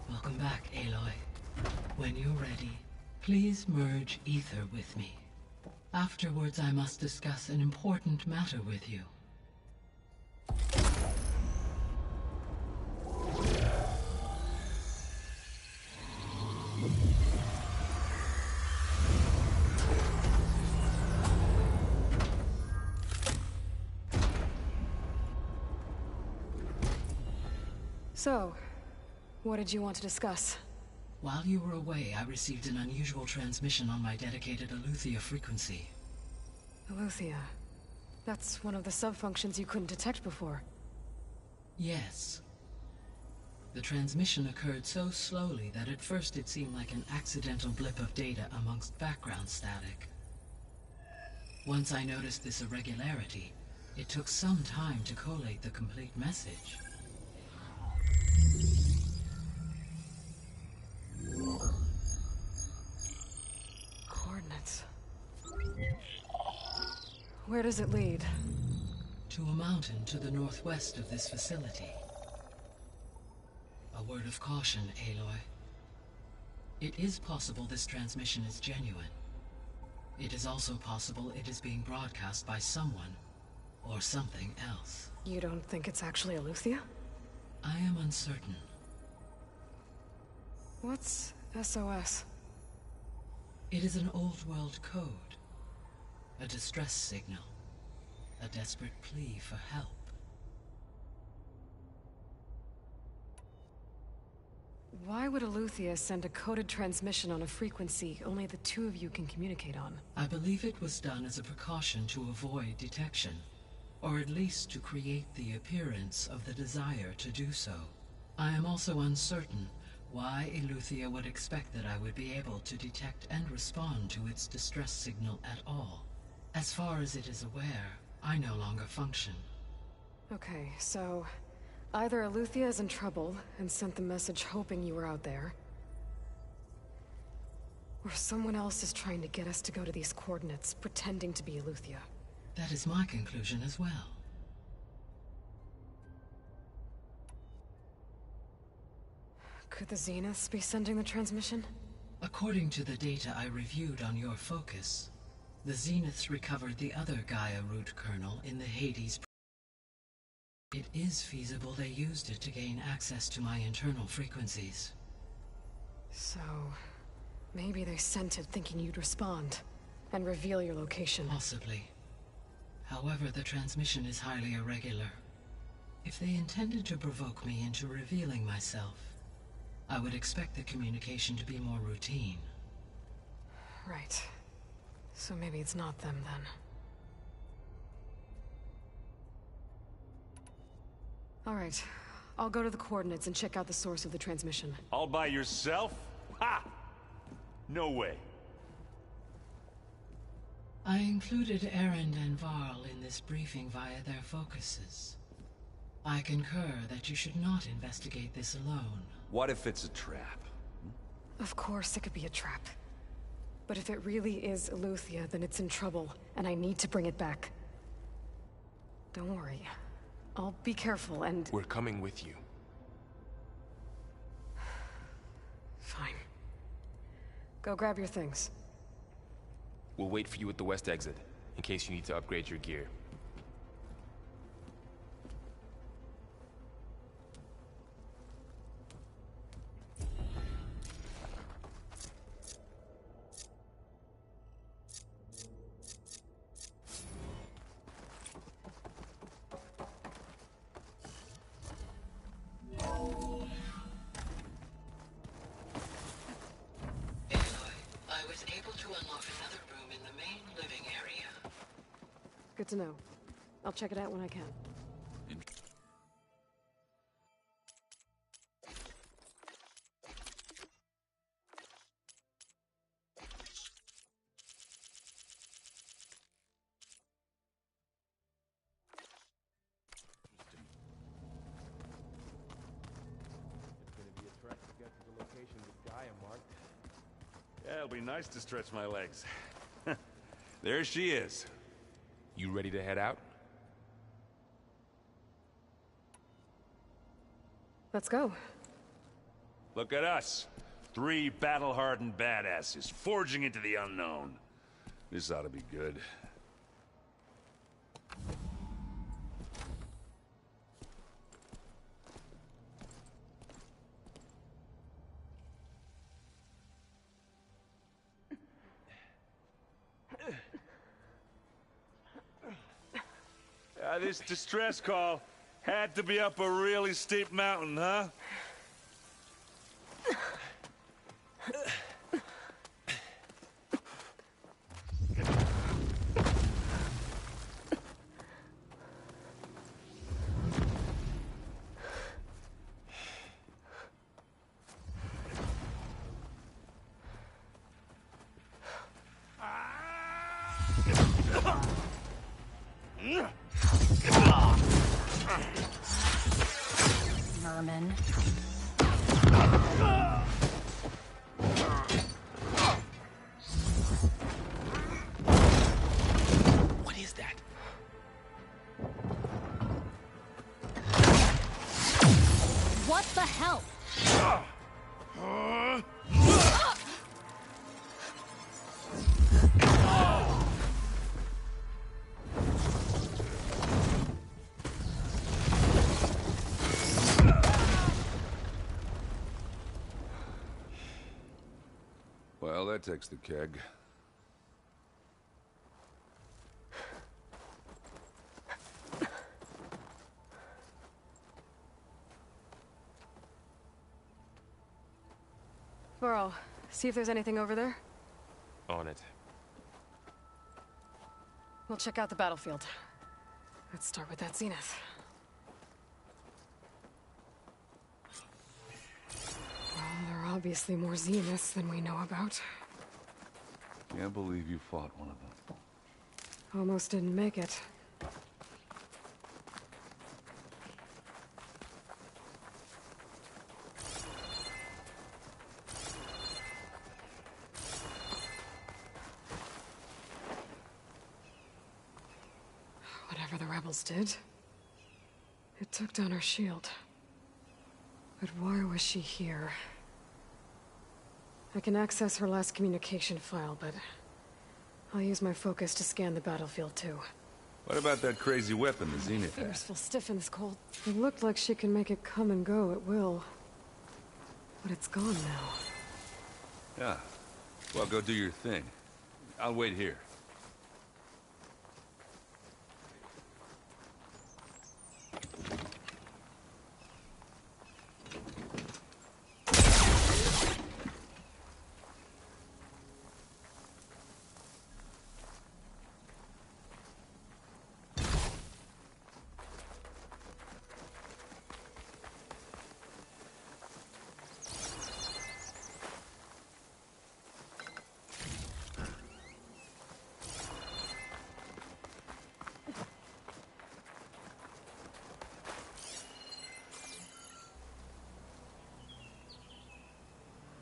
Welcome back, Aloy. When you're ready, please merge ether with me. Afterwards, I must discuss an important matter with you. So, what did you want to discuss? While you were away, I received an unusual transmission on my dedicated Aletheia frequency. Aletheia. That's one of the sub-functions you couldn't detect before. Yes. The transmission occurred so slowly that at first it seemed like an accidental blip of data amongst background static. Once I noticed this irregularity, it took some time to collate the complete message. Coordinates. Where does it lead? To a mountain to the northwest of this facility. A word of caution, Aloy. It is possible this transmission is genuine. It is also possible it is being broadcast by someone or something else. You don't think it's actually Eleuthia? I am uncertain. What's SOS? It is an old world code. A distress signal. A desperate plea for help. Why would Eleuthia send a coded transmission on a frequency only the two of you can communicate on? I believe it was done as a precaution to avoid detection, or at least to create the appearance of the desire to do so. I am also uncertain why Eleuthia would expect that I would be able to detect and respond to its distress signal at all. As far as it is aware, I no longer function. Okay, so either Eleuthia is in trouble and sent the message hoping you were out there, or someone else is trying to get us to go to these coordinates, pretending to be Eleuthia. That is my conclusion as well. Could the Zeniths be sending the transmission? According to the data I reviewed on your focus, the Zeniths recovered the other Gaia root kernel in the Hades. It is feasible they used it to gain access to my internal frequencies. So, maybe they sent it thinking you'd respond and reveal your location. Possibly. However, the transmission is highly irregular. If they intended to provoke me into revealing myself, I would expect the communication to be more routine. Right. So maybe it's not them then. All right. I'll go to the coordinates and check out the source of the transmission. All by yourself? Ha! No way. I included Erend and Varl in this briefing via their focuses. I concur that you should not investigate this alone. What if it's a trap? Of course it could be a trap. But if it really is Eleuthia, then it's in trouble, and I need to bring it back. Don't worry. I'll be careful and... We're coming with you. Fine. Go grab your things. We'll wait for you at the west exit, in case you need to upgrade your gear. Good to know. I'll check it out when I can. Yeah, it'll be nice to stretch my legs. There she is. You ready to head out? Let's go. Look at us. 3 battle-hardened badasses forging into the unknown. This ought to be good. This distress call had to be up a really steep mountain, huh? Vermin. What is that? What the hell? Well, that takes the keg. Burrow, see if there's anything over there. On it. We'll check out the battlefield. Let's start with that zenith. Well, there are obviously more zeniths than we know about. Can't believe you fought one of them. Almost didn't make it. Whatever the rebels did, it took down her shield. But why was she here? I can access her last communication file, but I'll use my focus to scan the battlefield too. What about that crazy weapon the Zenith had? Fingers feel stiff in this cold. It looked like she can make it come and go at will. But it's gone now. Yeah. Well, go do your thing. I'll wait here.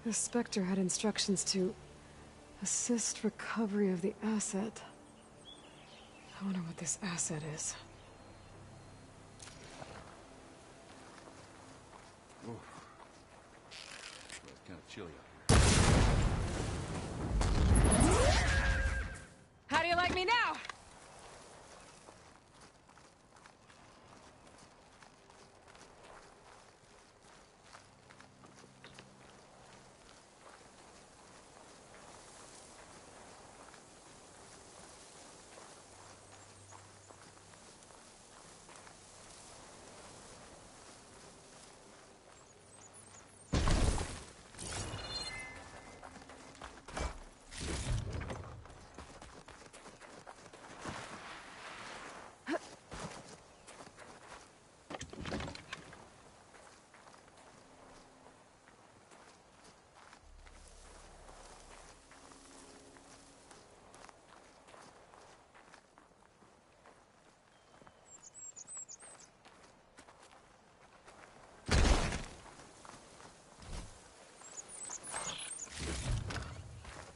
The Spectre had instructions to assist recovery of the asset. I wonder what this asset is. Oof. It's kind of chilly up here. How do you like me now?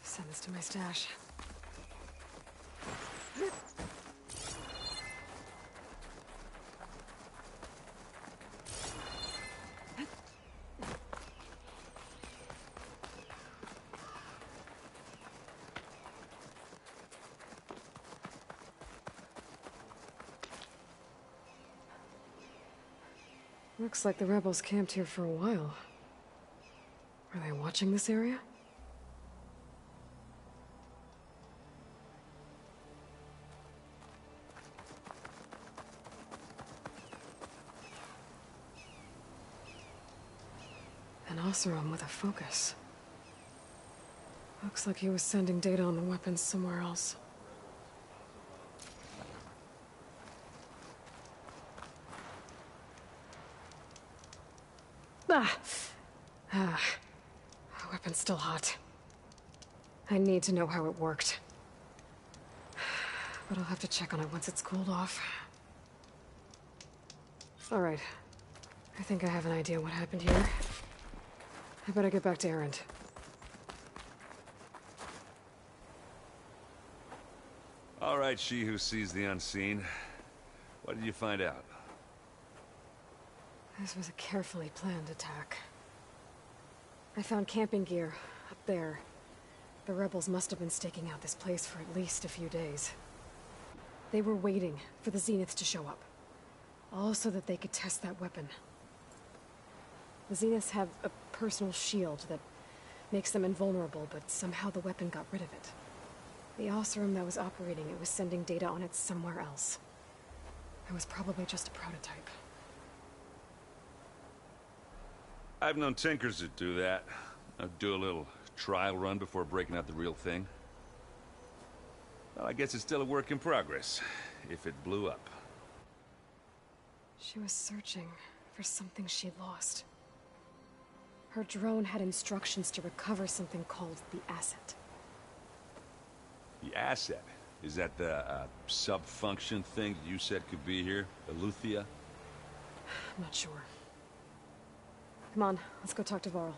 Send this to my stash. Looks like the rebels camped here for a while. Are they watching this area? An Oseram with a focus. Looks like he was sending data on the weapons somewhere else. The weapon's still hot. I need to know how it worked. But I'll have to check on it once it's cooled off. All right. I think I have an idea what happened here. I better get back to Erend. All right, she who sees the unseen. What did you find out? This was a carefully planned attack. I found camping gear up there. The rebels must have been staking out this place for at least a few days. They were waiting for the Zeniths to show up. All so that they could test that weapon. The Zeniths have a personal shield that Makes them invulnerable, but somehow the weapon got rid of it. The Oseram that was operating it was sending data on it somewhere else. It was probably just a prototype. I've known tinkers that do that. I'd do a little trial run before breaking out the real thing. Well, I guess it's still a work in progress, if it blew up. She was searching for something she lost. Her drone had instructions to recover something called the asset. The asset? Is that the sub-function thing that you said could be here? Eleuthia? I'm not sure. Come on, let's go talk to Varl.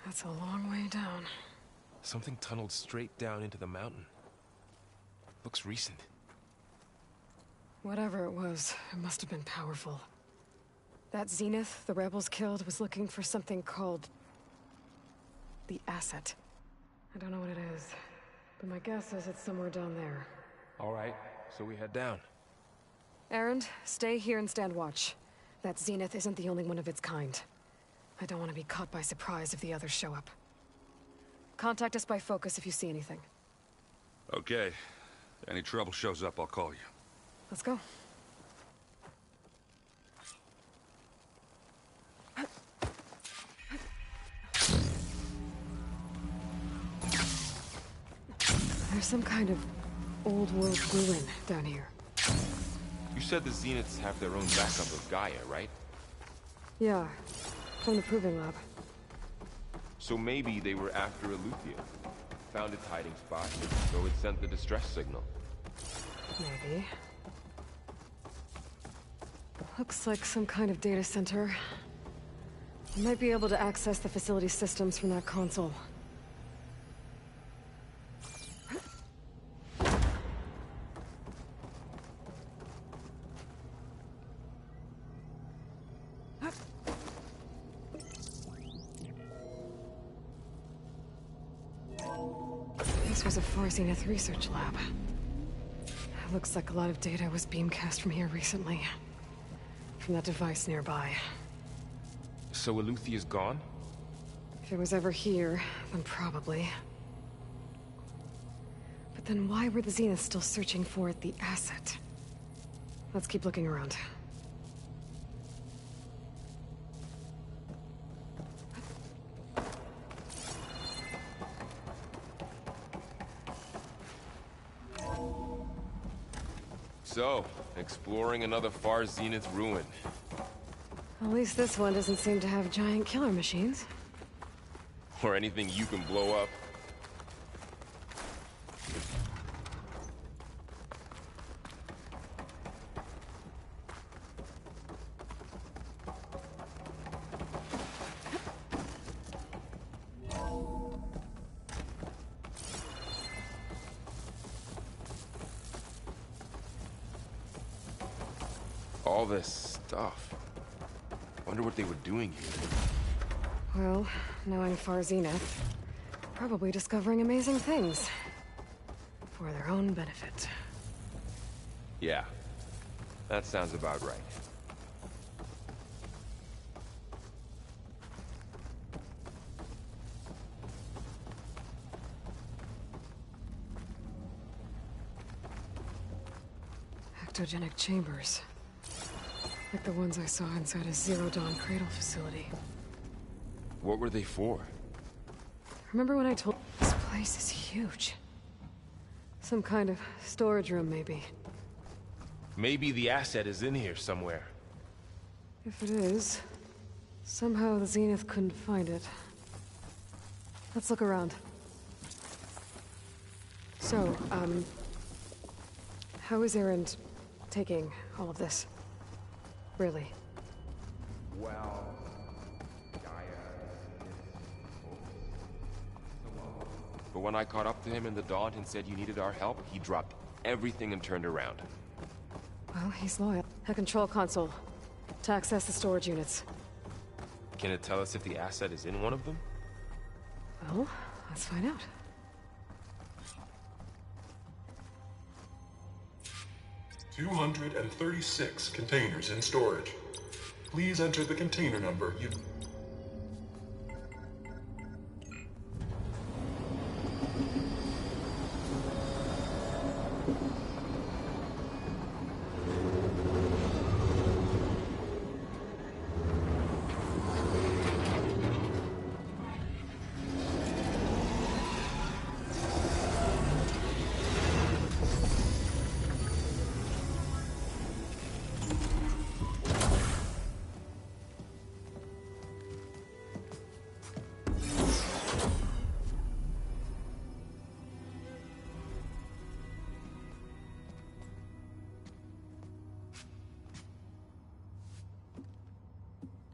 That's a long way down. Something tunneled straight down into the mountain. Looks recent. Whatever it was, it must have been powerful. That Zenith the rebels killed was looking for something called the asset. I don't know what it is, but my guess is it's somewhere down there. All right, so we head down. Erend, stay here and stand watch. That Zenith isn't the only one of its kind. I don't want to be caught by surprise if the others show up. Contact us by focus if you see anything. Okay. Any trouble shows up, I'll call you. Let's go. There's some kind of old-world ruin down here. You said the Zeniths have their own backup of Gaia, right? Yeah, from the Proving Lab. So maybe they were after Eleuthia. Found its hiding spot, so it sent the distress signal. Maybe. Looks like some kind of data center. We might be able to access the facility systems from that console. This was a Zenith research lab. Looks like a lot of data was beamcast from here recently. From that device nearby. So Eleuthia's gone? If it was ever here, then probably. But then why were the Zeniths still searching for the asset? Let's keep looking around. So, exploring another far Zenith ruin. At least this one doesn't seem to have giant killer machines. Or anything you can blow up. All this stuff. Wonder what they were doing here. Well, knowing Far Zenith, probably discovering amazing things. For their own benefit. Yeah. That sounds about right. Ectogenic chambers. Like the ones I saw inside a Zero Dawn cradle facility. What were they for? Remember when I told you this place is huge? Some kind of storage room, maybe. Maybe the asset is in here somewhere. If it is, somehow the Zenith couldn't find it. Let's look around. So, how is Erend taking all of this? Really? Well, but when I caught up to him in the Daunt and said you needed our help, he dropped everything and turned around. Well, he's loyal. A control console. To access the storage units. Can it tell us if the asset is in one of them? Well, let's find out. "236 containers in storage. Please enter the container number you..."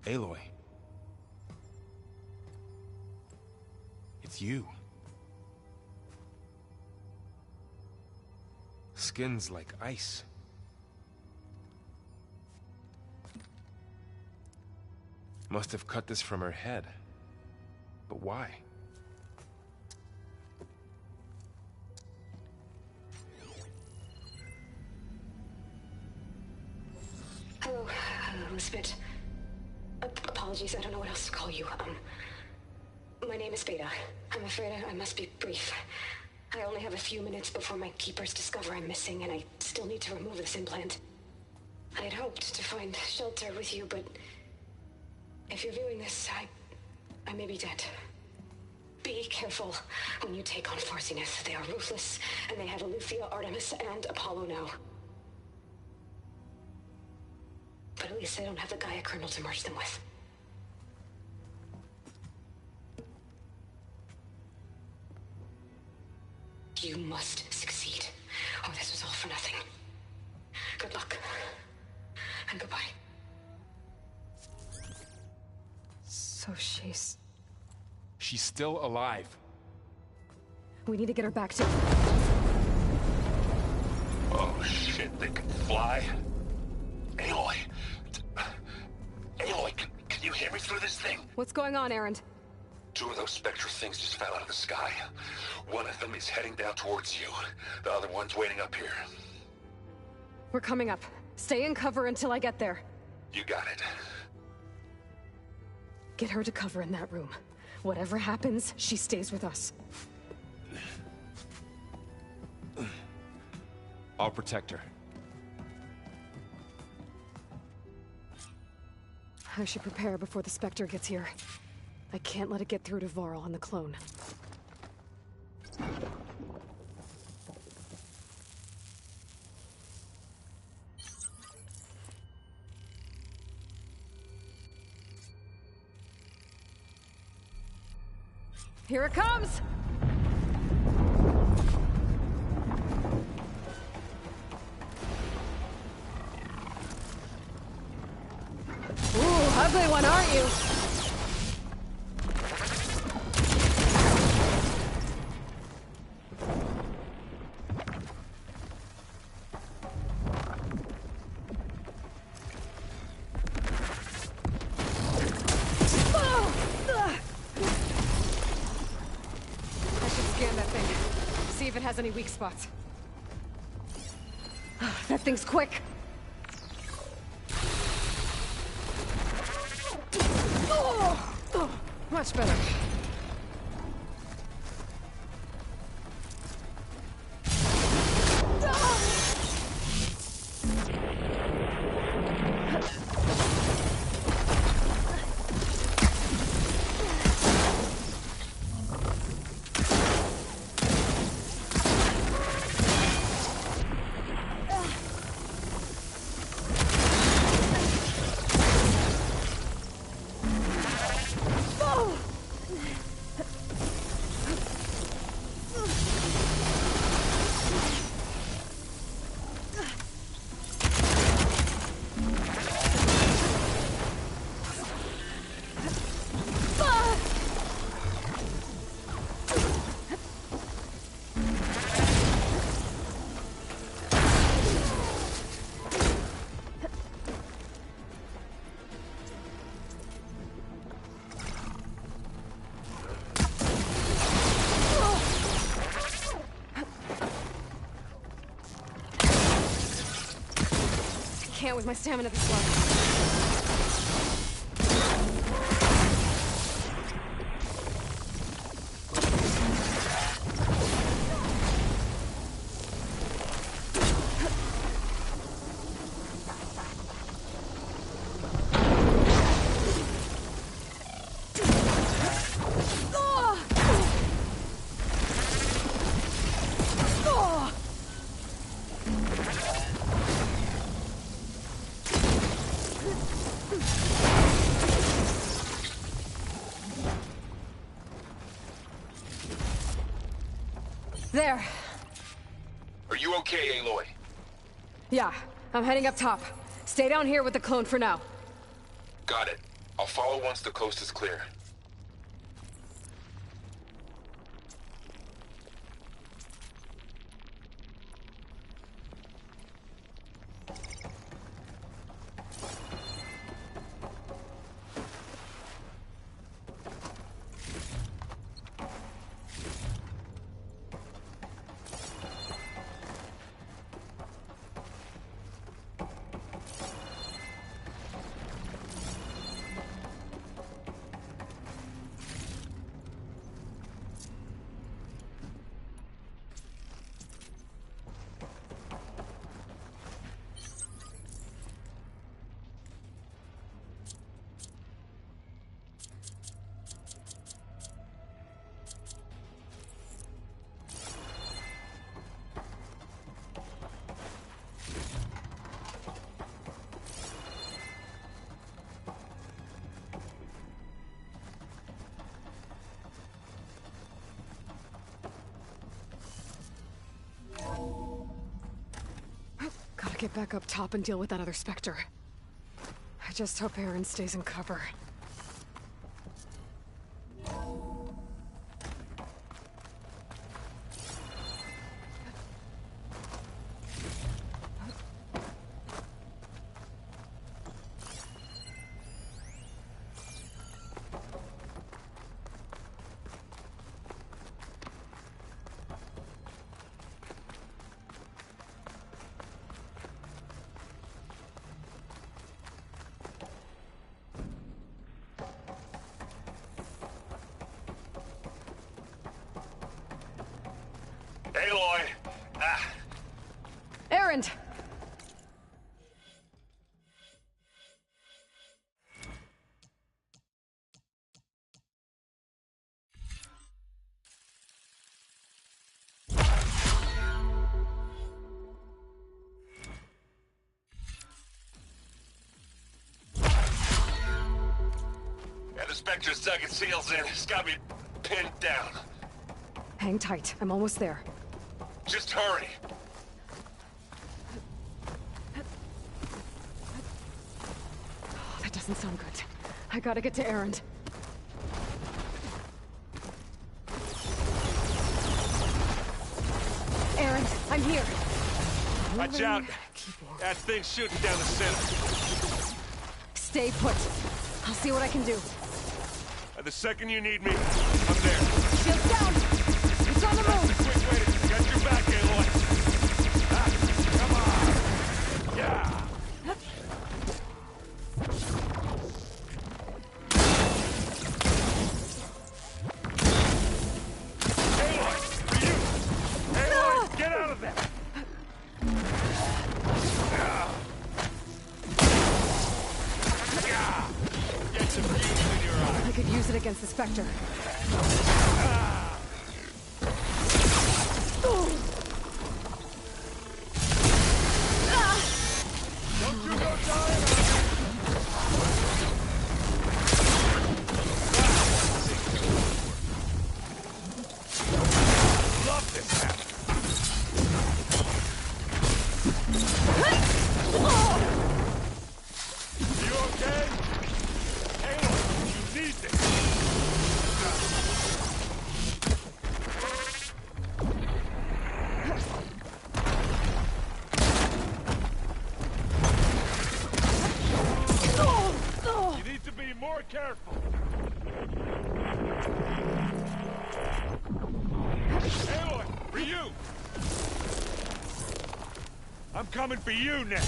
Aloy. It's you. Skin's like ice. Must have cut this from her head. But why? Hello, Elizabeth. Apologies, I don't know what else to call you. My name is Beta. I'm afraid I must be brief. I only have a few minutes before my keepers discover I'm missing, and I still need to remove this implant. I had hoped to find shelter with you, but if you're viewing this, I may be dead. Be careful when you take on Farsiness. They are ruthless, and they have Eleuthia, Artemis, and Apollo now. But at least they don't have the Gaia kernel to merge them with. You must succeed, or this was all for nothing. Good luck. And goodbye. So she's... She's still alive. We need to get her back to... Oh shit, they can fly? Aloy! Aloy, can you hear me through this thing? What's going on, Erend? 2 of those spectral things just fell out of the sky. One of them is heading down towards you. The other one's waiting up here. We're coming up. Stay in cover until I get there. You got it. Get her to cover in that room. Whatever happens, she stays with us. I'll protect her. I should prepare before the Spectre gets here. I can't let it get through to Varl and the clone. Here it comes! Ooh, ugly one, aren't you? Has any weak spots. That thing's quick. Oh, much better. can't with my stamina this low. There. Are you okay, Aloy? Yeah, I'm heading up top. Stay down here with the clone for now. Got it. I'll follow once the coast is clear. Gotta get back up top and deal with that other Spectre. I just hope Aaron stays in cover. Aloy! Aaron! Yeah, the Spectre's dug its heels in. It's got me pinned down. Hang tight. I'm almost there. Just hurry. Oh, that doesn't sound good. I gotta get to Aaron. Aaron, I'm here. Watch out. That thing's shooting down the center. Stay put. I'll see what I can do. The second you need me, I'm there. Shields down! It's on the move! Quick way to get your back, Aloy. Come on! Yeah! Aloy! You! Aloy! Get out of there! Get some fuse in your eye. I could use it against the Spectre. Don't you go dying! Love this map. You okay? Aloy, you need this. You need to be more careful. Aloy, for you. I'm coming for you next.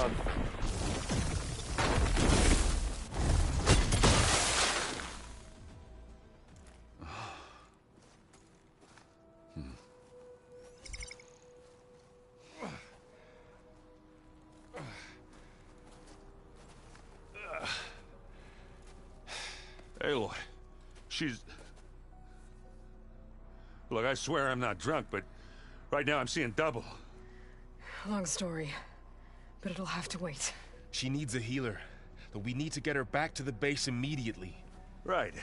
done. Aloy, she's... Look, I swear I'm not drunk, but right now I'm seeing double. Long story, but it'll have to wait. She needs a healer, but we need to get her back to the base immediately. Right.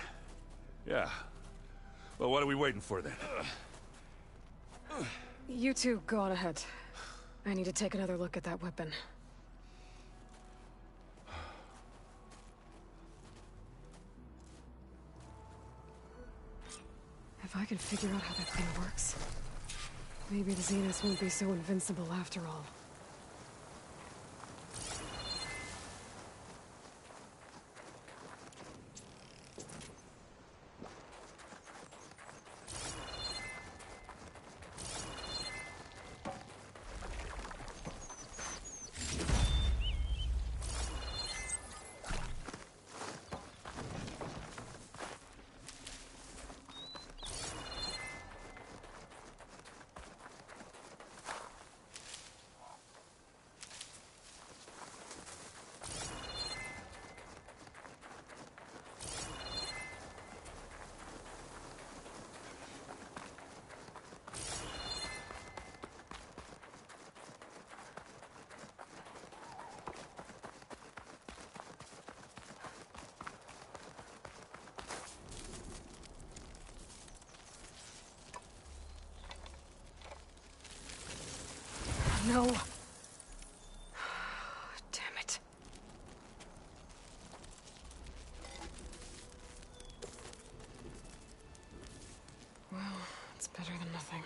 Yeah. Well, what are we waiting for then? You two go on ahead. I need to take another look at that weapon. If I can figure out how that thing works, maybe the Zeniths won't be so invincible after all. No. Damn it. Well, it's better than nothing.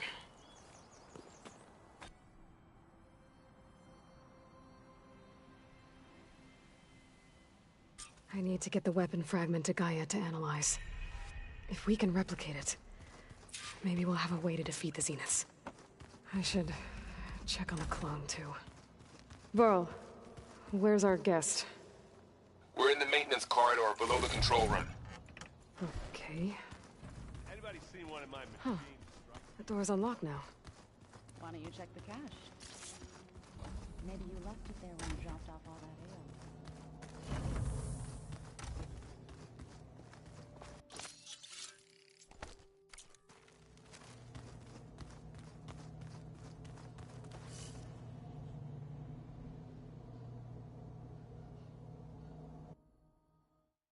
I need to get the weapon fragment to Gaia to analyze. If we can replicate it, maybe we'll have a way to defeat the Zeniths. I should check on the clone, too. Varl, where's our guest? We're in the maintenance corridor below the control room. Okay. Anybody seen one of my machines? Huh. The door's unlocked now. Why don't you check the cache? Maybe you left it there when you dropped off all that ale.